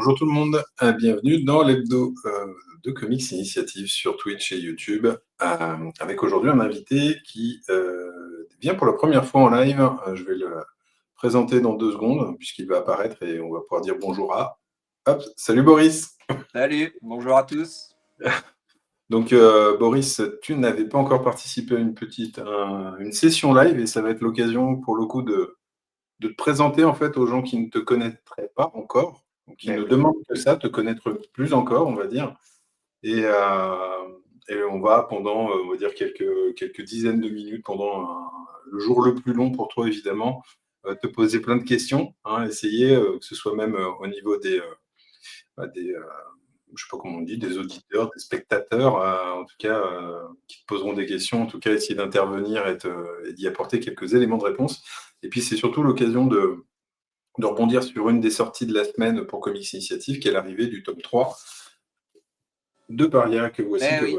Bonjour tout le monde, bienvenue dans l'hebdo de Comics Initiative sur Twitch et YouTube, avec aujourd'hui un invité qui vient pour la première fois en live. Je vais le présenter dans 2 secondes puisqu'il va apparaître et on va pouvoir dire bonjour à... Hop, salut Boris. Salut, bonjour à tous. Donc Boris, tu n'avais pas encore participé à une session live et ça va être l'occasion pour le coup de te présenter en fait aux gens qui ne te connaîtraient pas encore, qui ne demandent que ça, te connaître plus encore, on va dire. Et, on va pendant, on va dire quelques dizaines de minutes, pendant le jour le plus long pour toi évidemment, te poser plein de questions, hein, essayer que ce soit même au niveau des je sais pas comment on dit, des auditeurs, des spectateurs, en tout cas, qui te poseront des questions, en tout cas essayer d'intervenir et d'y apporter quelques éléments de réponse. Et puis c'est surtout l'occasion de rebondir sur une des sorties de la semaine pour Comics Initiative, qui est l'arrivée du tome 3 de Paria, que voici. Oui.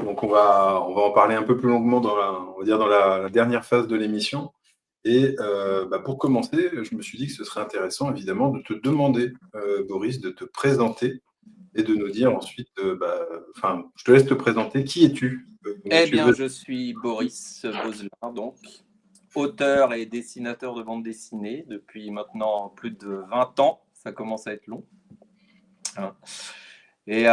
Donc on va en parler un peu plus longuement dans la dernière phase de l'émission. Et pour commencer, je me suis dit que ce serait intéressant, évidemment, de te demander, Boris, de te présenter et de nous dire ensuite, je te laisse te présenter. Qui es-tu? Je suis Boris Bozelin, donc auteur et dessinateur de bande dessinée depuis maintenant plus de 20 ans. Ça commence à être long. Et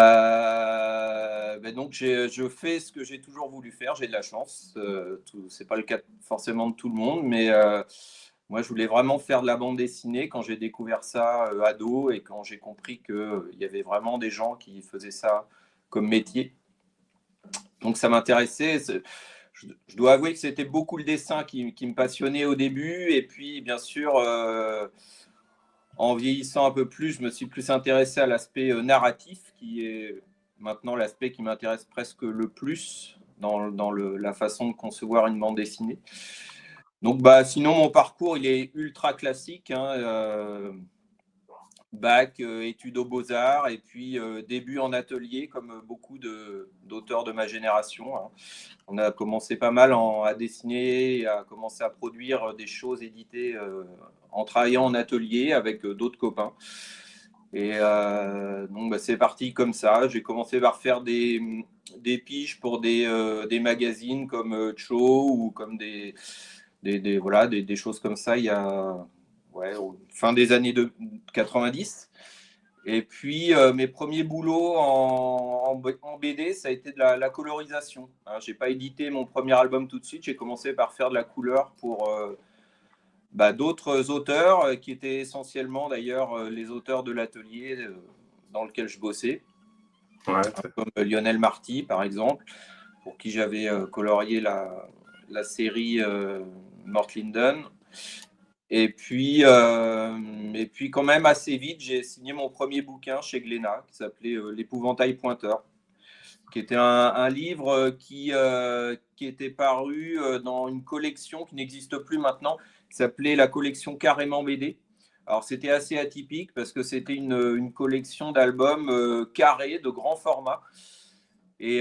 donc je fais ce que j'ai toujours voulu faire. J'ai de la chance. C'est pas le cas forcément de tout le monde, mais moi je voulais vraiment faire de la bande dessinée quand j'ai découvert ça ado et quand j'ai compris qu'il y avait vraiment des gens qui faisaient ça comme métier. Donc ça m'intéressait. Je dois avouer que c'était beaucoup le dessin qui me passionnait au début. Et puis, bien sûr, en vieillissant un peu plus, je me suis plus intéressé à l'aspect narratif, qui est maintenant l'aspect qui m'intéresse presque le plus dans la façon de concevoir une bande dessinée. Donc, sinon, mon parcours, il est ultra classique. Bac, études aux beaux-arts, et puis début en atelier, comme beaucoup d'auteurs de ma génération. On a commencé pas mal à dessiner, et à commencer à produire des choses éditées en travaillant en atelier avec d'autres copains. Et donc, c'est parti comme ça. J'ai commencé par faire des piges pour des magazines comme Cho ou comme des choses comme ça il y a fin des années 90. Et puis, mes premiers boulots en BD, ça a été de la colorisation. Je n'ai pas édité mon premier album tout de suite. J'ai commencé par faire de la couleur pour d'autres auteurs qui étaient essentiellement d'ailleurs les auteurs de l'atelier dans lequel je bossais. Ouais, comme Lionel Marty, par exemple, pour qui j'avais colorié la série Mort Linden. Et puis quand même, assez vite, j'ai signé mon premier bouquin chez Glénat, qui s'appelait L'épouvantail pointeur, qui était un livre qui était paru dans une collection qui n'existe plus maintenant, qui s'appelait la collection Carrément BD. Alors, c'était assez atypique parce que c'était une collection d'albums carrés, de grand format. Et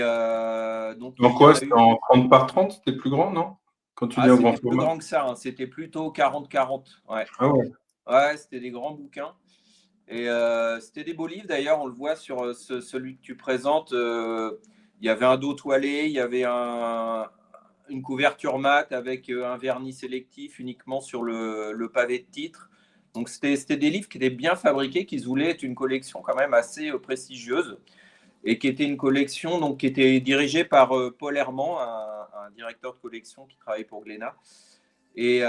donc, donc quoi, c'était en 30 par 30? C'était plus grand, non? Quand tu dis en grand c'était plus format. grand que ça, hein. C'était plutôt 40-40. Ouais. Ah ouais. Ouais, c'était des grands bouquins. Et c'était des beaux livres, d'ailleurs, on le voit sur celui que tu présentes. Il y avait un dos toilé, il y avait une couverture mate avec un vernis sélectif uniquement sur le pavé de titre. Donc c'était des livres qui étaient bien fabriqués, qui se voulaient être une collection quand même assez prestigieuse, et qui était une collection donc, qui était dirigée par Paul Herman, un directeur de collection qui travaille pour Glénat. Et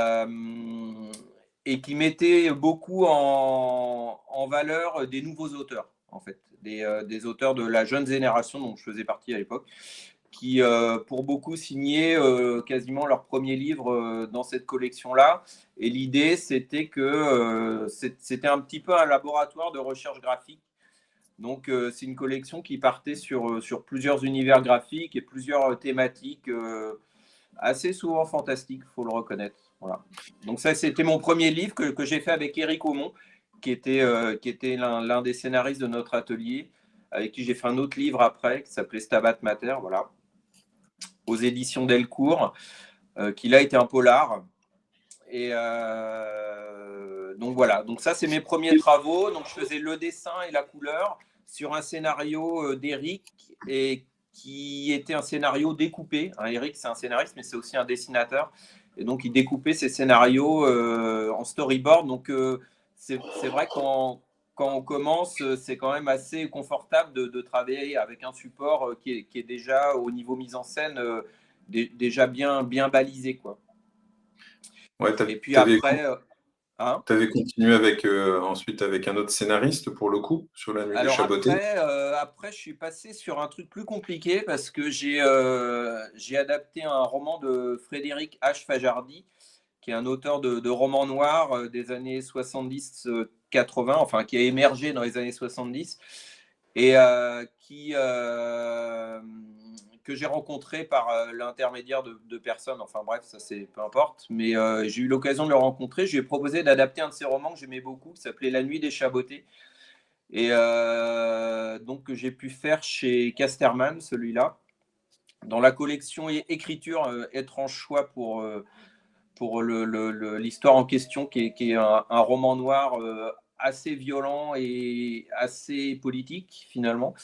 qui mettait beaucoup en valeur des nouveaux auteurs, en fait, des auteurs de la jeune génération dont je faisais partie à l'époque, qui, pour beaucoup, signaient quasiment leur premier livre dans cette collection-là. Et l'idée, c'était que c'était un petit peu un laboratoire de recherche graphique. Donc, c'est une collection qui partait sur plusieurs univers graphiques et plusieurs thématiques assez souvent fantastiques, il faut le reconnaître. Voilà. Donc ça, c'était mon premier livre que j'ai fait avec Éric Aumont, qui était l'un des scénaristes de notre atelier, avec qui j'ai fait un autre livre après, qui s'appelait Stabat Mater, voilà, aux éditions Delcourt, qui là était un polar. Et donc voilà, donc ça c'est mes premiers travaux. Donc je faisais le dessin et la couleur sur un scénario d'Éric, et qui était un scénario découpé. Éric, c'est un scénariste, mais c'est aussi un dessinateur. Et donc il découpait ses scénarios en storyboard. Donc c'est vrai quand on commence, c'est quand même assez confortable de travailler avec un support qui est déjà au niveau mise en scène déjà bien balisé, quoi. Ouais, Et puis t'avais, après, hein. t'avais continué avec, ensuite avec un autre scénariste pour le coup, sur La Nuit des Alors Chabotés. après, je suis passé sur un truc plus compliqué parce que j'ai adapté un roman de Frédéric H. Fajardi, qui est un auteur de romans noirs des années 70-80, enfin qui a émergé dans les années 70, et que j'ai rencontré par l'intermédiaire de personnes, enfin bref, ça c'est peu importe, mais j'ai eu l'occasion de le rencontrer. Je lui ai proposé d'adapter un de ses romans que j'aimais beaucoup, qui s'appelait La Nuit des Chabotés, et donc que j'ai pu faire chez Casterman, celui-là, dans la collection écriture étrange choix pour l'histoire en question, qui est un roman noir assez violent et assez politique finalement.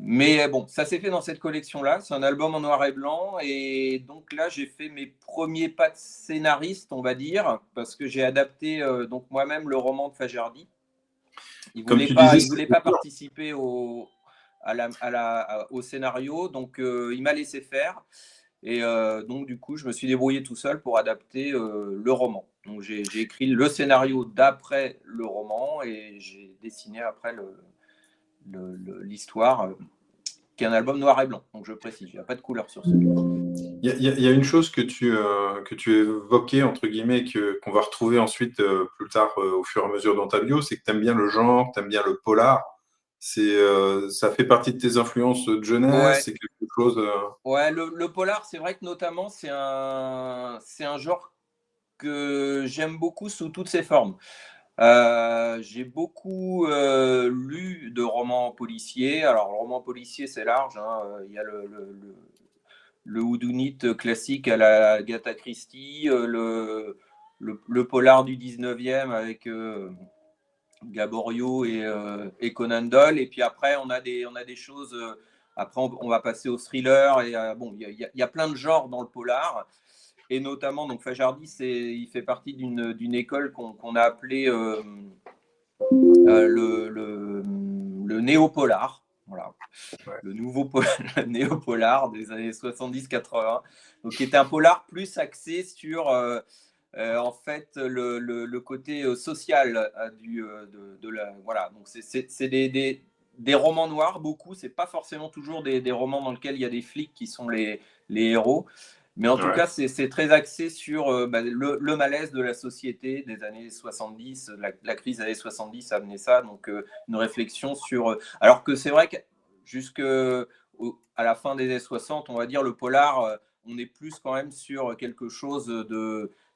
Mais bon, ça s'est fait dans cette collection-là. C'est un album en noir et blanc. Et donc là, j'ai fait mes premiers pas de scénariste, on va dire, parce que j'ai adapté donc moi-même le roman de Fajardi. Comme tu disais, Il voulait pas participer au scénario, donc il m'a laissé faire. Et donc du coup, je me suis débrouillé tout seul pour adapter le roman. Donc j'ai écrit le scénario d'après le roman et j'ai dessiné après l'histoire, qui est un album noir et blanc. Donc je précise, il n'y a pas de couleur sur celui-là. il y a une chose que tu évoquais, entre guillemets, qu'on va retrouver ensuite, plus tard, au fur et à mesure dans ta bio, c'est que tu aimes bien le genre, tu aimes bien le polar. Ça fait partie de tes influences de jeunesse, Ouais, c'est quelque chose. ouais, le polar, c'est vrai que notamment, c'est un genre que j'aime beaucoup sous toutes ses formes. J'ai beaucoup lu de romans policiers. Alors, le roman policier, c'est large, hein. Il y a le whodunit classique à la Agatha Christie, le polar du 19e avec Gaboriau et Conan Doyle. Et puis après, on a des choses. Après, on va passer au thriller. Et bon, il y a plein de genres dans le polar. Et notamment, donc Fajardi, il fait partie d'une école qu'on a appelée le néo-polar. Voilà. Ouais. Le nouveau néo-polar des années 70-80. Donc, qui était un polar plus axé sur en fait le côté social de la. Voilà. Donc, c'est des romans noirs, beaucoup. C'est pas forcément toujours des romans dans lesquels il y a des flics qui sont les héros. Mais en tout Ouais. cas, c'est très axé sur le malaise de la société des années 70. La crise des années 70 a amené ça. Donc, une réflexion sur. Alors que c'est vrai que jusqu'à la fin des années 60, on va dire, le polar, on est plus quand même sur quelque chose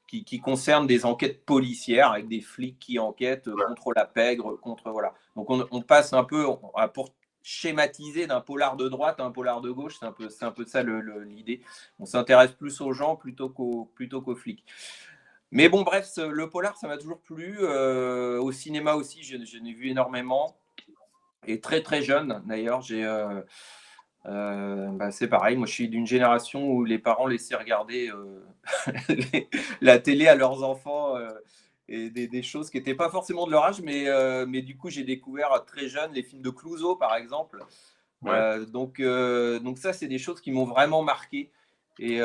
qui concerne des enquêtes policières avec des flics qui enquêtent Ouais. contre la pègre, contre. Voilà. Donc, on passe un peu, pour schématiser, d'un polar de droite à un polar de gauche. C'est un peu ça l'idée. On s'intéresse plus aux gens plutôt qu'aux flics. Mais bon, bref, le polar, ça m'a toujours plu. Au cinéma aussi, j'en ai vu énormément. Et très très jeune, d'ailleurs, c'est pareil. Moi, je suis d'une génération où les parents laissaient regarder la télé à leurs enfants, et des choses qui n'étaient pas forcément de leur âge, mais du coup, j'ai découvert très jeune les films de Clouseau, par exemple. Ouais. Donc ça, c'est des choses qui m'ont vraiment marqué et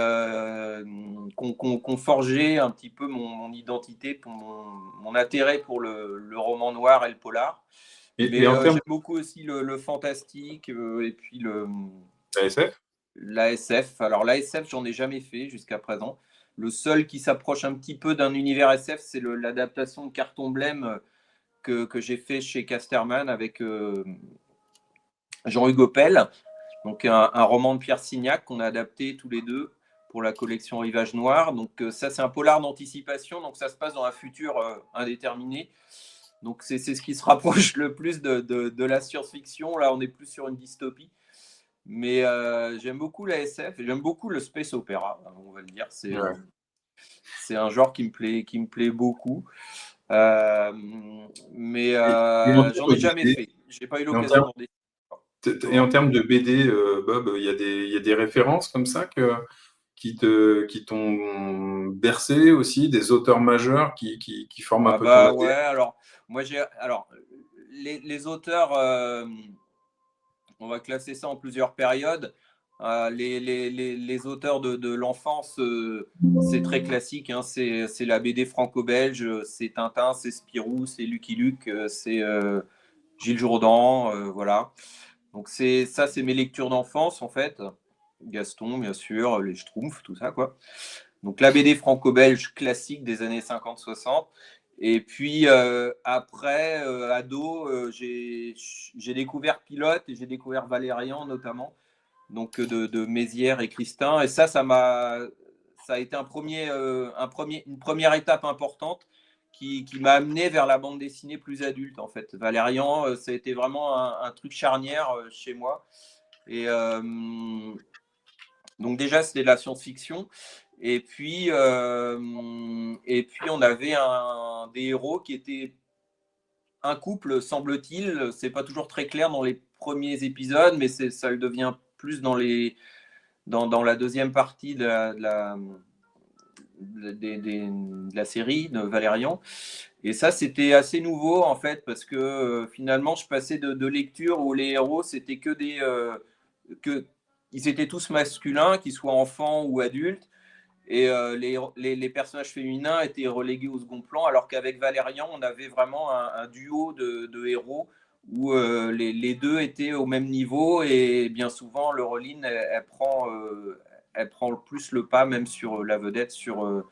qu'on forgé un petit peu mon identité, pour mon intérêt pour le roman noir et le polar. Et Mais en termes j'aime beaucoup aussi le fantastique et puis d'ASF, la SF. Alors la SF, j'en ai jamais fait jusqu'à présent. Le seul qui s'approche un petit peu d'un univers SF, c'est l'adaptation de Carton Blême que j'ai fait chez Casterman avec Jean-Hugues Pell. Donc un roman de Pierre Signac qu'on a adapté tous les deux pour la collection Rivage Noir. Donc ça, c'est un polar d'anticipation. Donc ça se passe dans un futur indéterminé. Donc c'est ce qui se rapproche le plus de la science-fiction. Là, on est plus sur une dystopie. Mais j'aime beaucoup la SF et j'aime beaucoup le space opéra, on va le dire. ouais. C'est un genre qui me plaît beaucoup. Euh, mais Et en j'en termes ai de jamais BD, fait. J'ai pas eu et en l'occasion termes, d'en dessiner. et en Comment? termes de BD, Bob, il y a des références comme ça qui t'ont bercé aussi, des auteurs majeurs qui forment un Ah peu ton bah ouais, ADN? alors moi j'ai alors les auteurs, on va classer ça en plusieurs périodes. Les auteurs de l'enfance, c'est très classique, hein, c'est la BD franco-belge, c'est Tintin, c'est Spirou, c'est Lucky Luke, c'est Gilles Jourdan, voilà. Donc c'est mes lectures d'enfance en fait. Gaston, bien sûr, les Schtroumpfs, tout ça quoi. Donc la BD franco-belge classique des années 50-60. Et puis après, ado, j'ai découvert Pilote et j'ai découvert Valérian notamment, donc de Mézières et Christin. Et ça a été une première étape importante qui m'a amené vers la bande dessinée plus adulte en fait. Valérian, ça a été vraiment un truc charnière chez moi. Et donc déjà, c'était de la science-fiction. Et puis on avait des héros qui étaient un couple, semble-t-il. C'est pas toujours très clair dans les premiers épisodes, mais ça le devient plus dans la deuxième partie de la série de Valérian. Et ça, c'était assez nouveau en fait, parce que finalement, je passais de lectures où les héros, c'était que ils étaient tous masculins, qu'ils soient enfants ou adultes, et les personnages féminins étaient relégués au second plan, alors qu'avec Valérian, on avait vraiment un duo de héros où les deux étaient au même niveau, et bien souvent, Laureline, elle prend le plus le pas, même sur la vedette, sur Ouais.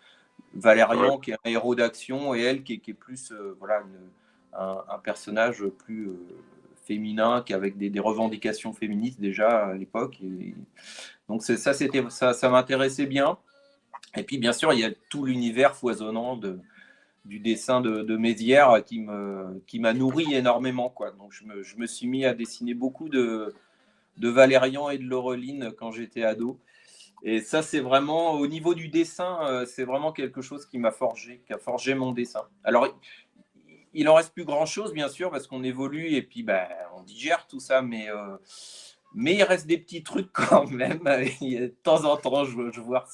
Valérian, qui est un héros d'action, et elle, qui est plus voilà, un personnage plus féminin, avec des revendications féministes déjà à l'époque. Donc ça m'intéressait bien. Et puis, bien sûr, il y a tout l'univers foisonnant du dessin de Mézières qui m'a nourri énormément, quoi. Donc, je me suis mis à dessiner beaucoup de Valérian et de Laureline quand j'étais ado. Et ça, c'est vraiment, au niveau du dessin, c'est vraiment quelque chose qui a forgé mon dessin. Alors, il en reste plus grand-chose, bien sûr, parce qu'on évolue et puis ben, on digère tout ça, mais il reste des petits trucs quand même. De temps en temps, je vois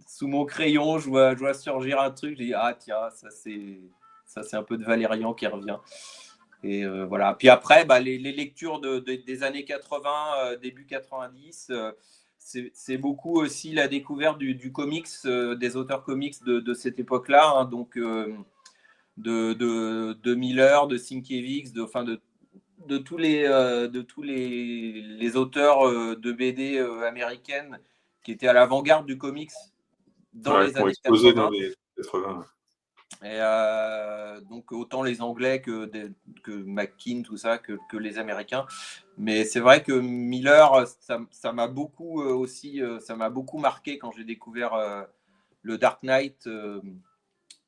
sous mon crayon, je vois surgir un truc, je dis, ah tiens, ça c'est un peu de Valérian qui revient. Et voilà. Puis après, bah, les lectures des années 80, début 90, c'est beaucoup aussi la découverte du comics, des auteurs comics de cette époque-là, hein, donc de Miller, de Sienkiewicz, enfin de tous les auteurs de BD américaines qui étaient à l'avant-garde du comics dans Ouais, les qui ont années explosé dans 80. les 80. Et donc autant les Anglais que McKean, tout ça, que les Américains. Mais c'est vrai que Miller, ça m'a beaucoup aussi, ça m'a beaucoup marqué quand j'ai découvert le Dark Knight,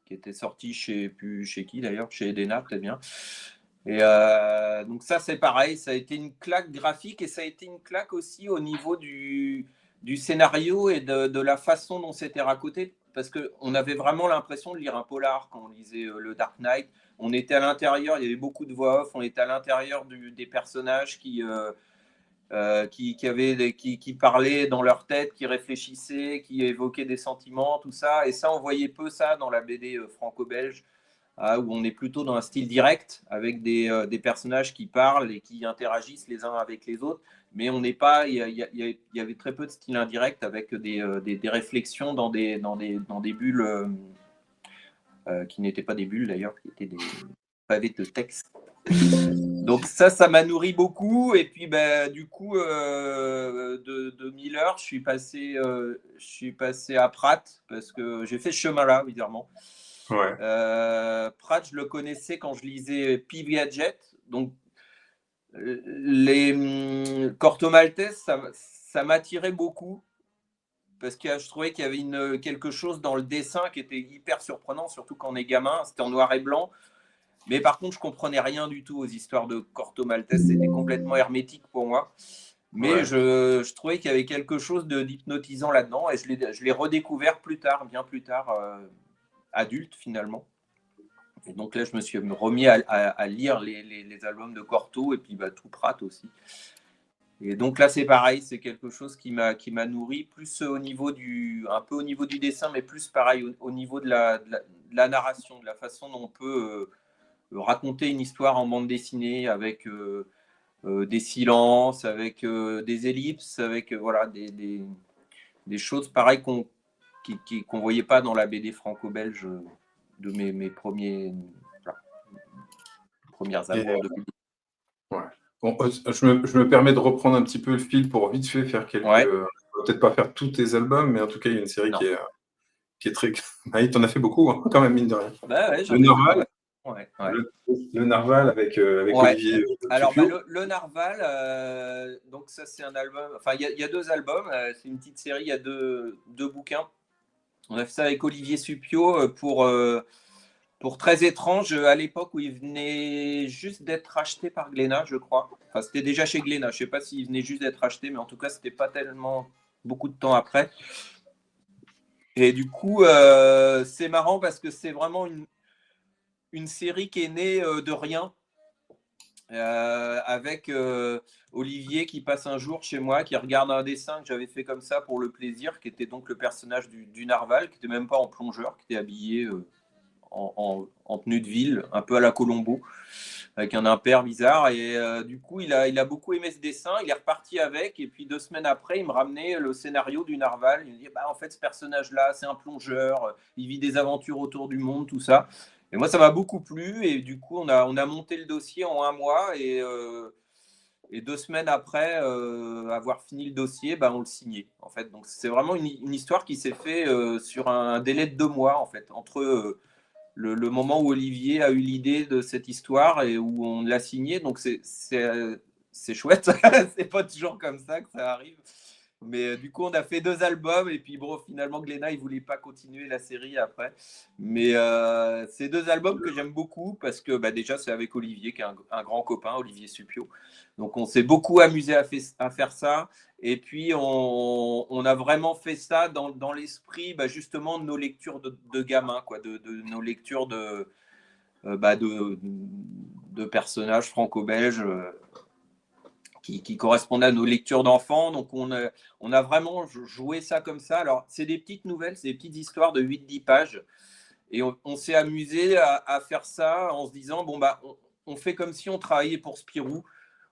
qui était sorti chez qui d'ailleurs, chez Edena peut-être bien. Et donc ça c'est pareil, ça a été une claque graphique et ça a été une claque aussi au niveau du scénario et de la façon dont c'était raconté, parce qu'on avait vraiment l'impression de lire un polar quand on lisait le Dark Knight. On était à l'intérieur, il y avait beaucoup de voix off, on était à l'intérieur des personnages qui parlaient dans leur tête, qui réfléchissaient, qui évoquaient des sentiments, tout ça. Et ça, on voyait peu ça dans la BD franco-belge, où on est plutôt dans un style direct, avec des personnages qui parlent et qui interagissent les uns avec les autres. Mais on n'est pas, il y avait très peu de style indirect, avec des réflexions dans des bulles qui n'étaient pas des bulles d'ailleurs, qui étaient des pavés de texte. Donc ça m'a nourri beaucoup. Et puis bah, du coup, de Miller, je suis passé à Pratt, parce que j'ai fait ce chemin-là, évidemment. Ouais. Pratt, je le connaissais quand je lisais P. Gadget. Donc les Corto Maltese, ça m'attirait beaucoup, parce que je trouvais qu'il y avait quelque chose dans le dessin qui était hyper surprenant, surtout quand on est gamin. C'était en noir et blanc. Mais par contre, je comprenais rien du tout aux histoires de Corto Maltese. C'était complètement hermétique pour moi. Mais Ouais. je trouvais qu'il y avait quelque chose d'hypnotisant là-dedans. Et je l'ai redécouvert plus tard, bien plus tard, adulte finalement. Et donc là, je me suis remis à lire les albums de Corto et puis tout Pratt aussi. Et donc là, c'est pareil, c'est quelque chose qui m'a nourri, plus un peu au niveau du dessin, mais plus pareil au niveau de la narration, de la façon dont on peut raconter une histoire en bande dessinée avec des silences, avec des ellipses, avec voilà, des choses pareilles qu'on voyait pas dans la BD franco-belge de mes premières Et, amours de BD. ouais. Bon, je me permets de reprendre un petit peu le fil pour vite fait faire Ouais, peut-être pas faire tous tes albums, mais en tout cas, il y a une série non. qui est très. Bah, il t'en a fait beaucoup, hein, quand même, mine de rien. Bah ouais, Le j'en ai fait pas Narval, mal. Ouais, ouais. le Narval avec Ouais. Olivier Alors, Supio. le Narval, donc ça, c'est un album. Enfin, il y a deux albums. C'est une petite série. Il y a deux bouquins. On a fait ça avec Olivier Supio pour Très étrange, à l'époque où il venait juste d'être racheté par Glénat, je crois. Enfin, c'était déjà chez Glénat. Je ne sais pas s'il venait juste d'être racheté, mais en tout cas, c'était pas tellement beaucoup de temps après. Et du coup, c'est marrant parce que c'est vraiment une série qui est née de rien. Avec Olivier qui passe un jour chez moi, qui regarde un dessin que j'avais fait comme ça pour le plaisir, qui était donc le personnage du Narval, qui n'était même pas en plongeur, qui était habillé en tenue de ville, un peu à la Colombo, avec un impair bizarre. Et du coup, il a beaucoup aimé ce dessin, il est reparti avec, et puis 2 semaines après, il me ramenait le scénario du Narval. Il me dit, en fait, ce personnage-là, c'est un plongeur, il vit des aventures autour du monde, tout ça. Et moi, ça m'a beaucoup plu, et du coup, on a monté le dossier en 1 mois, et 2 semaines après avoir fini le dossier, on le signait. En fait, donc c'est vraiment une histoire qui s'est fait sur un délai de 2 mois, en fait, entre le moment où Olivier a eu l'idée de cette histoire et où on l'a signé. Donc c'est chouette. C'est pas toujours comme ça que ça arrive. Mais du coup, on a fait 2 albums et puis bon, finalement, Glénat, il voulait pas continuer la série après. Mais c'est 2 albums que j'aime beaucoup parce que déjà, c'est avec Olivier, qui est un grand copain, Olivier Supio. Donc, on s'est beaucoup amusé à faire ça. Et puis, on a vraiment fait ça dans l'esprit justement de nos lectures de gamins, quoi, de nos lectures de personnages franco-belges qui correspondaient à nos lectures d'enfants. Donc, on a vraiment joué ça comme ça. Alors, c'est des petites nouvelles, c'est des petites histoires de 8-10 pages. Et on s'est amusé à faire ça en se disant, on fait comme si on travaillait pour Spirou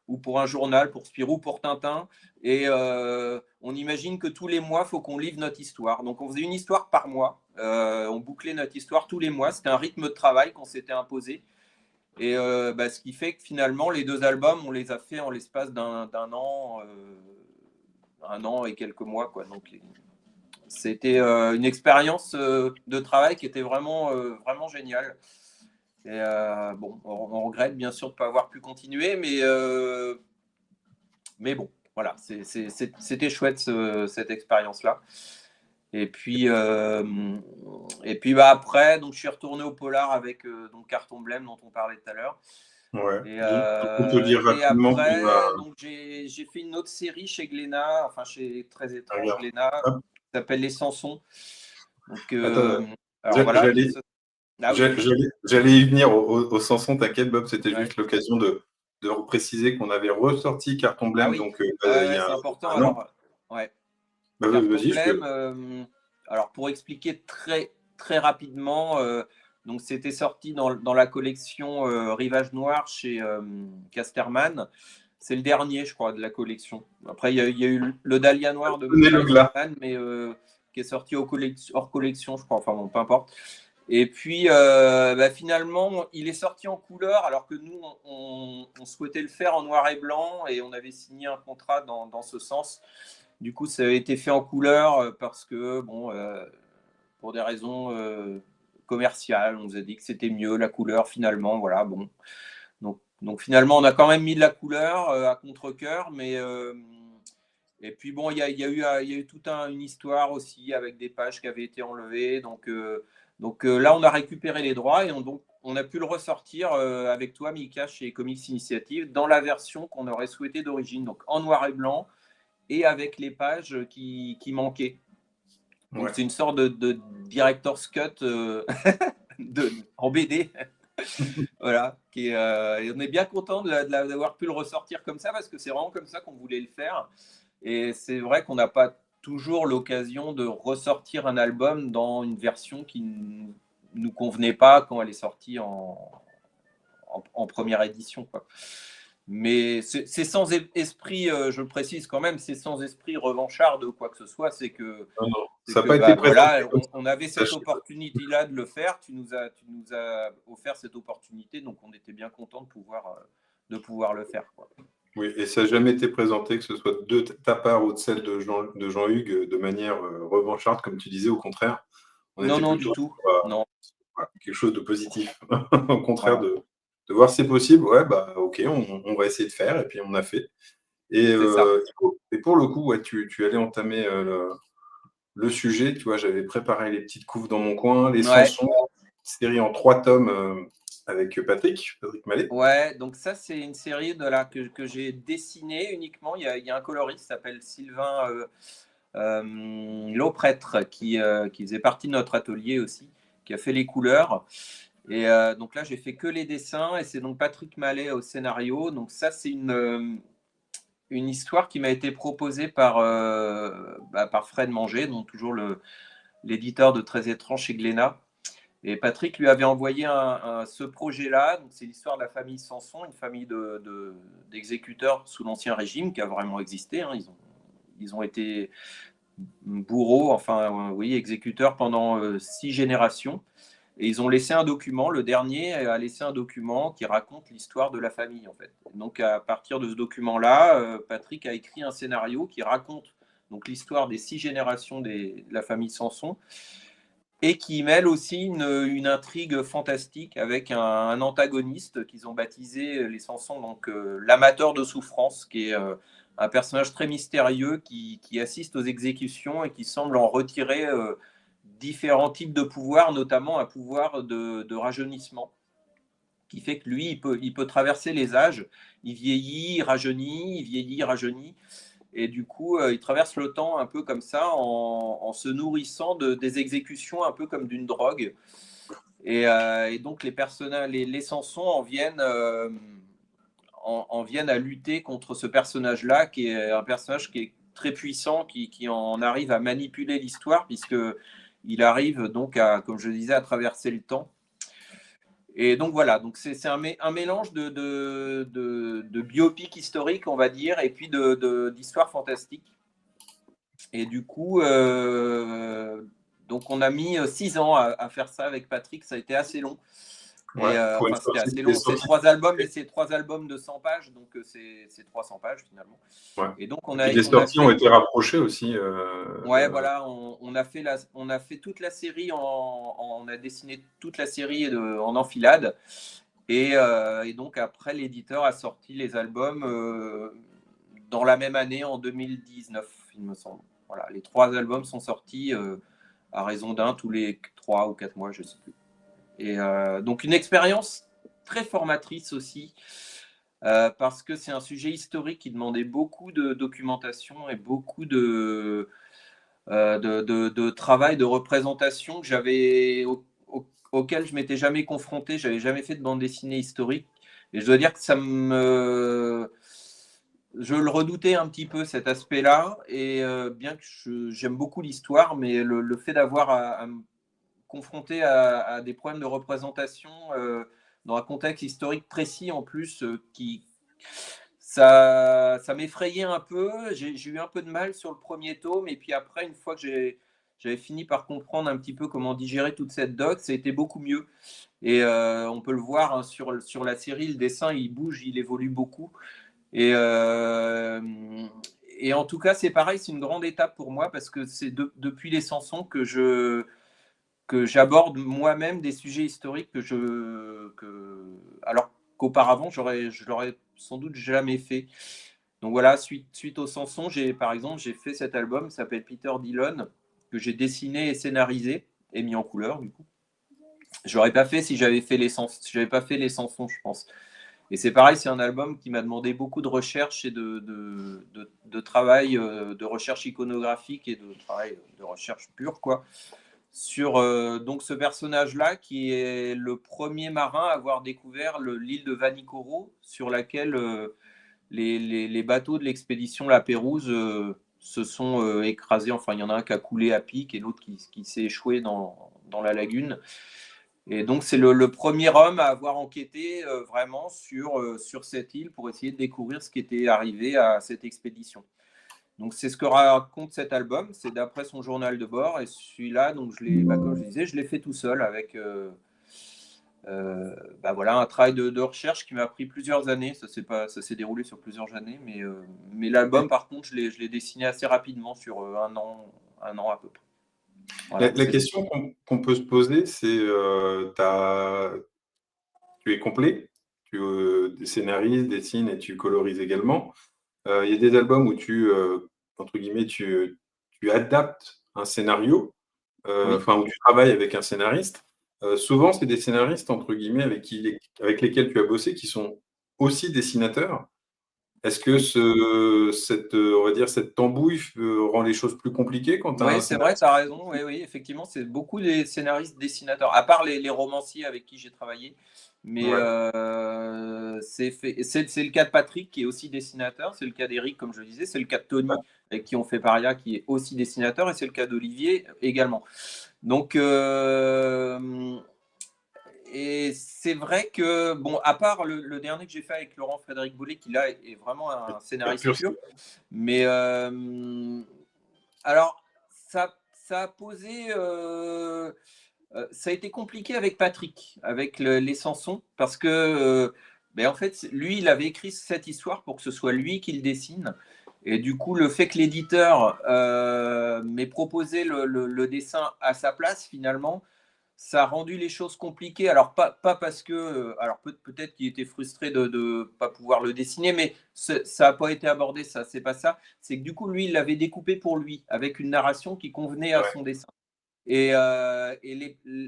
ou pour un journal, pour Spirou, pour Tintin. Et on imagine que tous les mois, il faut qu'on livre notre histoire. Donc, on faisait une histoire par mois. On bouclait notre histoire tous les mois. C'était un rythme de travail qu'on s'était imposé. Et ce qui fait que finalement, les 2 albums, on les a fait en l'espace d'un an, 1 an et quelques mois, quoi. Donc, c'était une expérience de travail qui était vraiment géniale. Et on regrette bien sûr de ne pas avoir pu continuer, mais bon, voilà, c'était chouette cette expérience-là. Et puis après, donc je suis retourné au polar avec donc Carton Blême dont on parlait tout à l'heure. Ouais. Et, Donc, on peut dire rapidement qu'on après, va. donc j'ai fait une autre série chez Glénat, enfin chez Très étrange Regarde. Glénat, Hop, qui s'appelle Les Sansons. Donc attends, alors voilà. j'allais Ah oui, vas-y. j'allais y venir au Samson, t'inquiète, Bob, c'était Ouais. juste l'occasion de repréciser qu'on avait ressorti Carton Ah Blême, oui, donc il y ouais, a c'est important. 1 an. Alors, ouais, Bah, Carton vas-y, Blême. Alors, pour expliquer très, très rapidement, donc c'était sorti dans la collection Rivage Noir chez Casterman. C'est le dernier, je crois, de la collection. Après, il y a eu le Dahlia Noir de Prenez le glas. Casterman, mais qui est sorti hors collection, je crois. Enfin bon, peu importe. Et puis, finalement, il est sorti en couleur, alors que nous, on souhaitait le faire en noir et blanc, et on avait signé un contrat dans ce sens. Du coup, ça a été fait en couleur parce que, pour des raisons commerciales, on nous a dit que c'était mieux la couleur finalement. Voilà, bon. Donc finalement, on a quand même mis de la couleur à contre-cœur, mais et puis bon, il y a eu toute une histoire aussi avec des pages qui avaient été enlevées. Donc là, on a récupéré les droits et on a pu le ressortir avec toi, Mika, chez Comics Initiative, dans la version qu'on aurait souhaité d'origine, donc en noir et blanc et avec les pages qui manquaient. Donc Ouais. c'est une sorte de director's cut en BD. Voilà, et on est bien content d'avoir pu le ressortir comme ça parce que c'est vraiment comme ça qu'on voulait le faire. Et c'est vrai qu'on n'a pas toujours l'occasion de ressortir un album dans une version qui ne nous convenait pas quand elle est sortie en première édition, quoi. Mais c'est sans esprit, je le précise quand même, c'est sans esprit revanchard de quoi que ce soit. C'est que, Non, non, c'est ça n'a que pas été bah, présenté voilà, comme ça. on avait cette Sachez. opportunité-là de le faire. Tu nous as offert cette opportunité, donc on était bien content de pouvoir le faire, quoi. Oui, et ça n'a jamais été présenté, que ce soit de ta part ou de celle de Jean-Hugues, de manière revancharde, comme tu disais, au contraire. On Non, était non, du plutôt tout. sur Non, quelque chose de positif. Au contraire, voilà, de voir si c'est possible, ouais, bah ok, on va essayer de faire, et puis on a fait. c'est ça. Et pour le coup, ouais, tu allais entamer le sujet, tu vois, j'avais préparé les petites couves dans mon coin, les Ouais, Sansons, série en 3 tomes avec Patrick Mallet. ouais. Donc ça, c'est une série que j'ai dessinée uniquement. Il y a un coloriste qui s'appelle Sylvain Lauprêtre qui faisait partie de notre atelier aussi, qui a fait les couleurs. Et donc là, j'ai fait que les dessins et c'est donc Patrick Mallet au scénario. Donc ça, c'est une histoire qui m'a été proposée par Fred Manger, donc toujours l'éditeur de Très étrange chez Glénat. Et Patrick lui avait envoyé ce projet-là. Donc c'est l'histoire de la famille Sanson, une famille d'exécuteurs sous l'Ancien Régime qui a vraiment existé, hein. Ils ont été bourreaux, enfin oui, exécuteurs pendant 6 générations. Et ils ont laissé un document, le dernier a laissé un document qui raconte l'histoire de la famille, en fait. Donc, à partir de ce document-là, Patrick a écrit un scénario qui raconte donc l'histoire des 6 générations de la famille Sanson et qui mêle aussi une intrigue fantastique avec un antagoniste qu'ils ont baptisé les Sanson, donc l'amateur de souffrance, qui est un personnage très mystérieux qui assiste aux exécutions et qui semble en retirer différents types de pouvoirs, notamment un pouvoir de rajeunissement, qui fait que lui, il peut traverser les âges. Il vieillit, il rajeunit, il vieillit, il rajeunit. Et du coup, il traverse le temps un peu comme ça, en se nourrissant des exécutions, un peu comme d'une drogue. Et donc, les personnages, les Sansons en viennent à lutter contre ce personnage-là, qui est un personnage qui est très puissant, qui en arrive à manipuler l'histoire, puisque il arrive donc comme je disais, à traverser le temps. Et donc voilà, donc c'est un mélange de biopic historique, on va dire, et puis d'histoire fantastique. Et du coup, donc on a mis 6 ans à faire ça avec Patrick, ça a été assez long. Ouais, Et pour une enfin, c'était sortie assez qui est long, c'est sortie. 3 albums, mais c'est 3 albums de 100 pages, donc c'est 300 pages finalement. Ouais. Et donc Et on a, puis les on a sorties ont fait, été rapprochées aussi. ouais, voilà, on a fait toute la série, on a dessiné toute la série en enfilade. Et donc après, l'éditeur a sorti les albums dans la même année, en 2019, il me semble. Voilà, les 3 albums sont sortis à raison d'un tous les 3 ou 4 mois, je ne sais plus. Et donc une expérience très formatrice aussi, parce que c'est un sujet historique qui demandait beaucoup de documentation et beaucoup de travail, de représentation auquel je m'étais jamais confronté. J'avais jamais fait de bande dessinée historique. Et je dois dire que je le redoutais un petit peu, cet aspect-là. Et bien que j'aime beaucoup l'histoire, mais le fait d'avoir à me confronter à des problèmes de représentation dans un contexte historique précis en plus, ça m'effrayait un peu. J'ai eu un peu de mal sur le premier tome, et puis après, une fois que j'avais fini par comprendre un petit peu comment digérer toute cette doc, ça a été beaucoup mieux. Et on peut le voir, hein, sur la série, le dessin, il bouge, il évolue beaucoup. Et, et en tout cas, c'est pareil, c'est une grande étape pour moi, parce que c'est depuis les Sansons que j'aborde moi-même des sujets historiques alors qu'auparavant, je l'aurais sans doute jamais fait. Donc voilà, suite aux Sansons, par exemple, j'ai fait cet album, qui s'appelle Peter Dillon, que j'ai dessiné et scénarisé et mis en couleur, du coup. Je l'aurais pas fait si j'avais pas fait les Sansons, je pense. Et c'est pareil, c'est un album qui m'a demandé beaucoup de recherche et de travail, de recherche iconographique et de travail de recherche pure, quoi, sur donc ce personnage-là qui est le premier marin à avoir découvert l'île de Vanikoro, sur laquelle les bateaux de l'expédition La Pérouse se sont écrasés. Enfin, il y en a un qui a coulé à pic et l'autre qui s'est échoué dans la lagune. Et donc, c'est le premier homme à avoir enquêté vraiment sur cette île pour essayer de découvrir ce qui était arrivé à cette expédition. Donc, c'est ce que raconte cet album. C'est d'après son journal de bord. Et celui-là, donc, comme je disais, je l'ai fait tout seul avec voilà, un travail de recherche qui m'a pris plusieurs années. Ça s'est déroulé sur plusieurs années. Mais l'album, par contre, je l'ai dessiné assez rapidement, sur un an à peu près. Voilà, La question qu'on peut se poser, c'est tu es complet, tu scénarises, dessines et tu colorises également. Il y a des albums où entre guillemets, tu adaptes un scénario, oui. enfin où tu travailles avec un scénariste. Souvent, c'est des scénaristes, entre guillemets, avec lesquels tu as bossé, qui sont aussi dessinateurs. Est-ce que on va dire, cette tambouille rend les choses plus compliquées quand tu as un Oui, c'est vrai, tu scénariste? as raison. Oui, oui, effectivement, c'est beaucoup des scénaristes dessinateurs, à part les romanciers avec qui j'ai travaillé. Mais Ouais, c'est le cas de Patrick, qui est aussi dessinateur. C'est le cas d'Eric, comme je le disais. C'est le cas de Tony, avec qui on fait Paria, qui est aussi dessinateur. Et c'est le cas d'Olivier également. Donc, et c'est vrai que, bon, à part le dernier que j'ai fait avec Laurent Frédéric Bollet, qui là est vraiment un scénariste pur pur. style. Mais alors, ça a posé. Ça a été compliqué avec Patrick, avec les Sansons, parce que, en fait, lui, il avait écrit cette histoire pour que ce soit lui qui le dessine. Et du coup, le fait que l'éditeur m'ait proposé le dessin à sa place, finalement, ça a rendu les choses compliquées. Alors, pas parce que. Alors, peut-être qu'il était frustré de ne pas pouvoir le dessiner, mais ça n'a pas été abordé, ça. C'est pas ça. C'est que du coup, lui, il l'avait découpé pour lui, avec une narration qui convenait à Ouais. son dessin. Et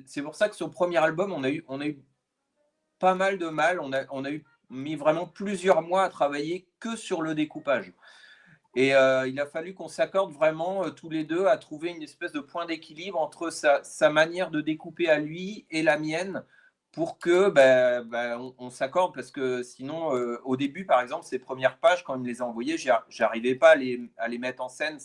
c'est pour ça que sur le premier album, on a eu pas mal de mal. On a mis vraiment plusieurs mois à travailler que sur le découpage. Et il a fallu qu'on s'accorde vraiment tous les deux à trouver une espèce de point d'équilibre entre sa manière de découper à lui et la mienne, pour que on s'accorde, parce que sinon, au début, par exemple, ces premières pages, quand il me les a envoyées, j'arrivais pas à les mettre en scène.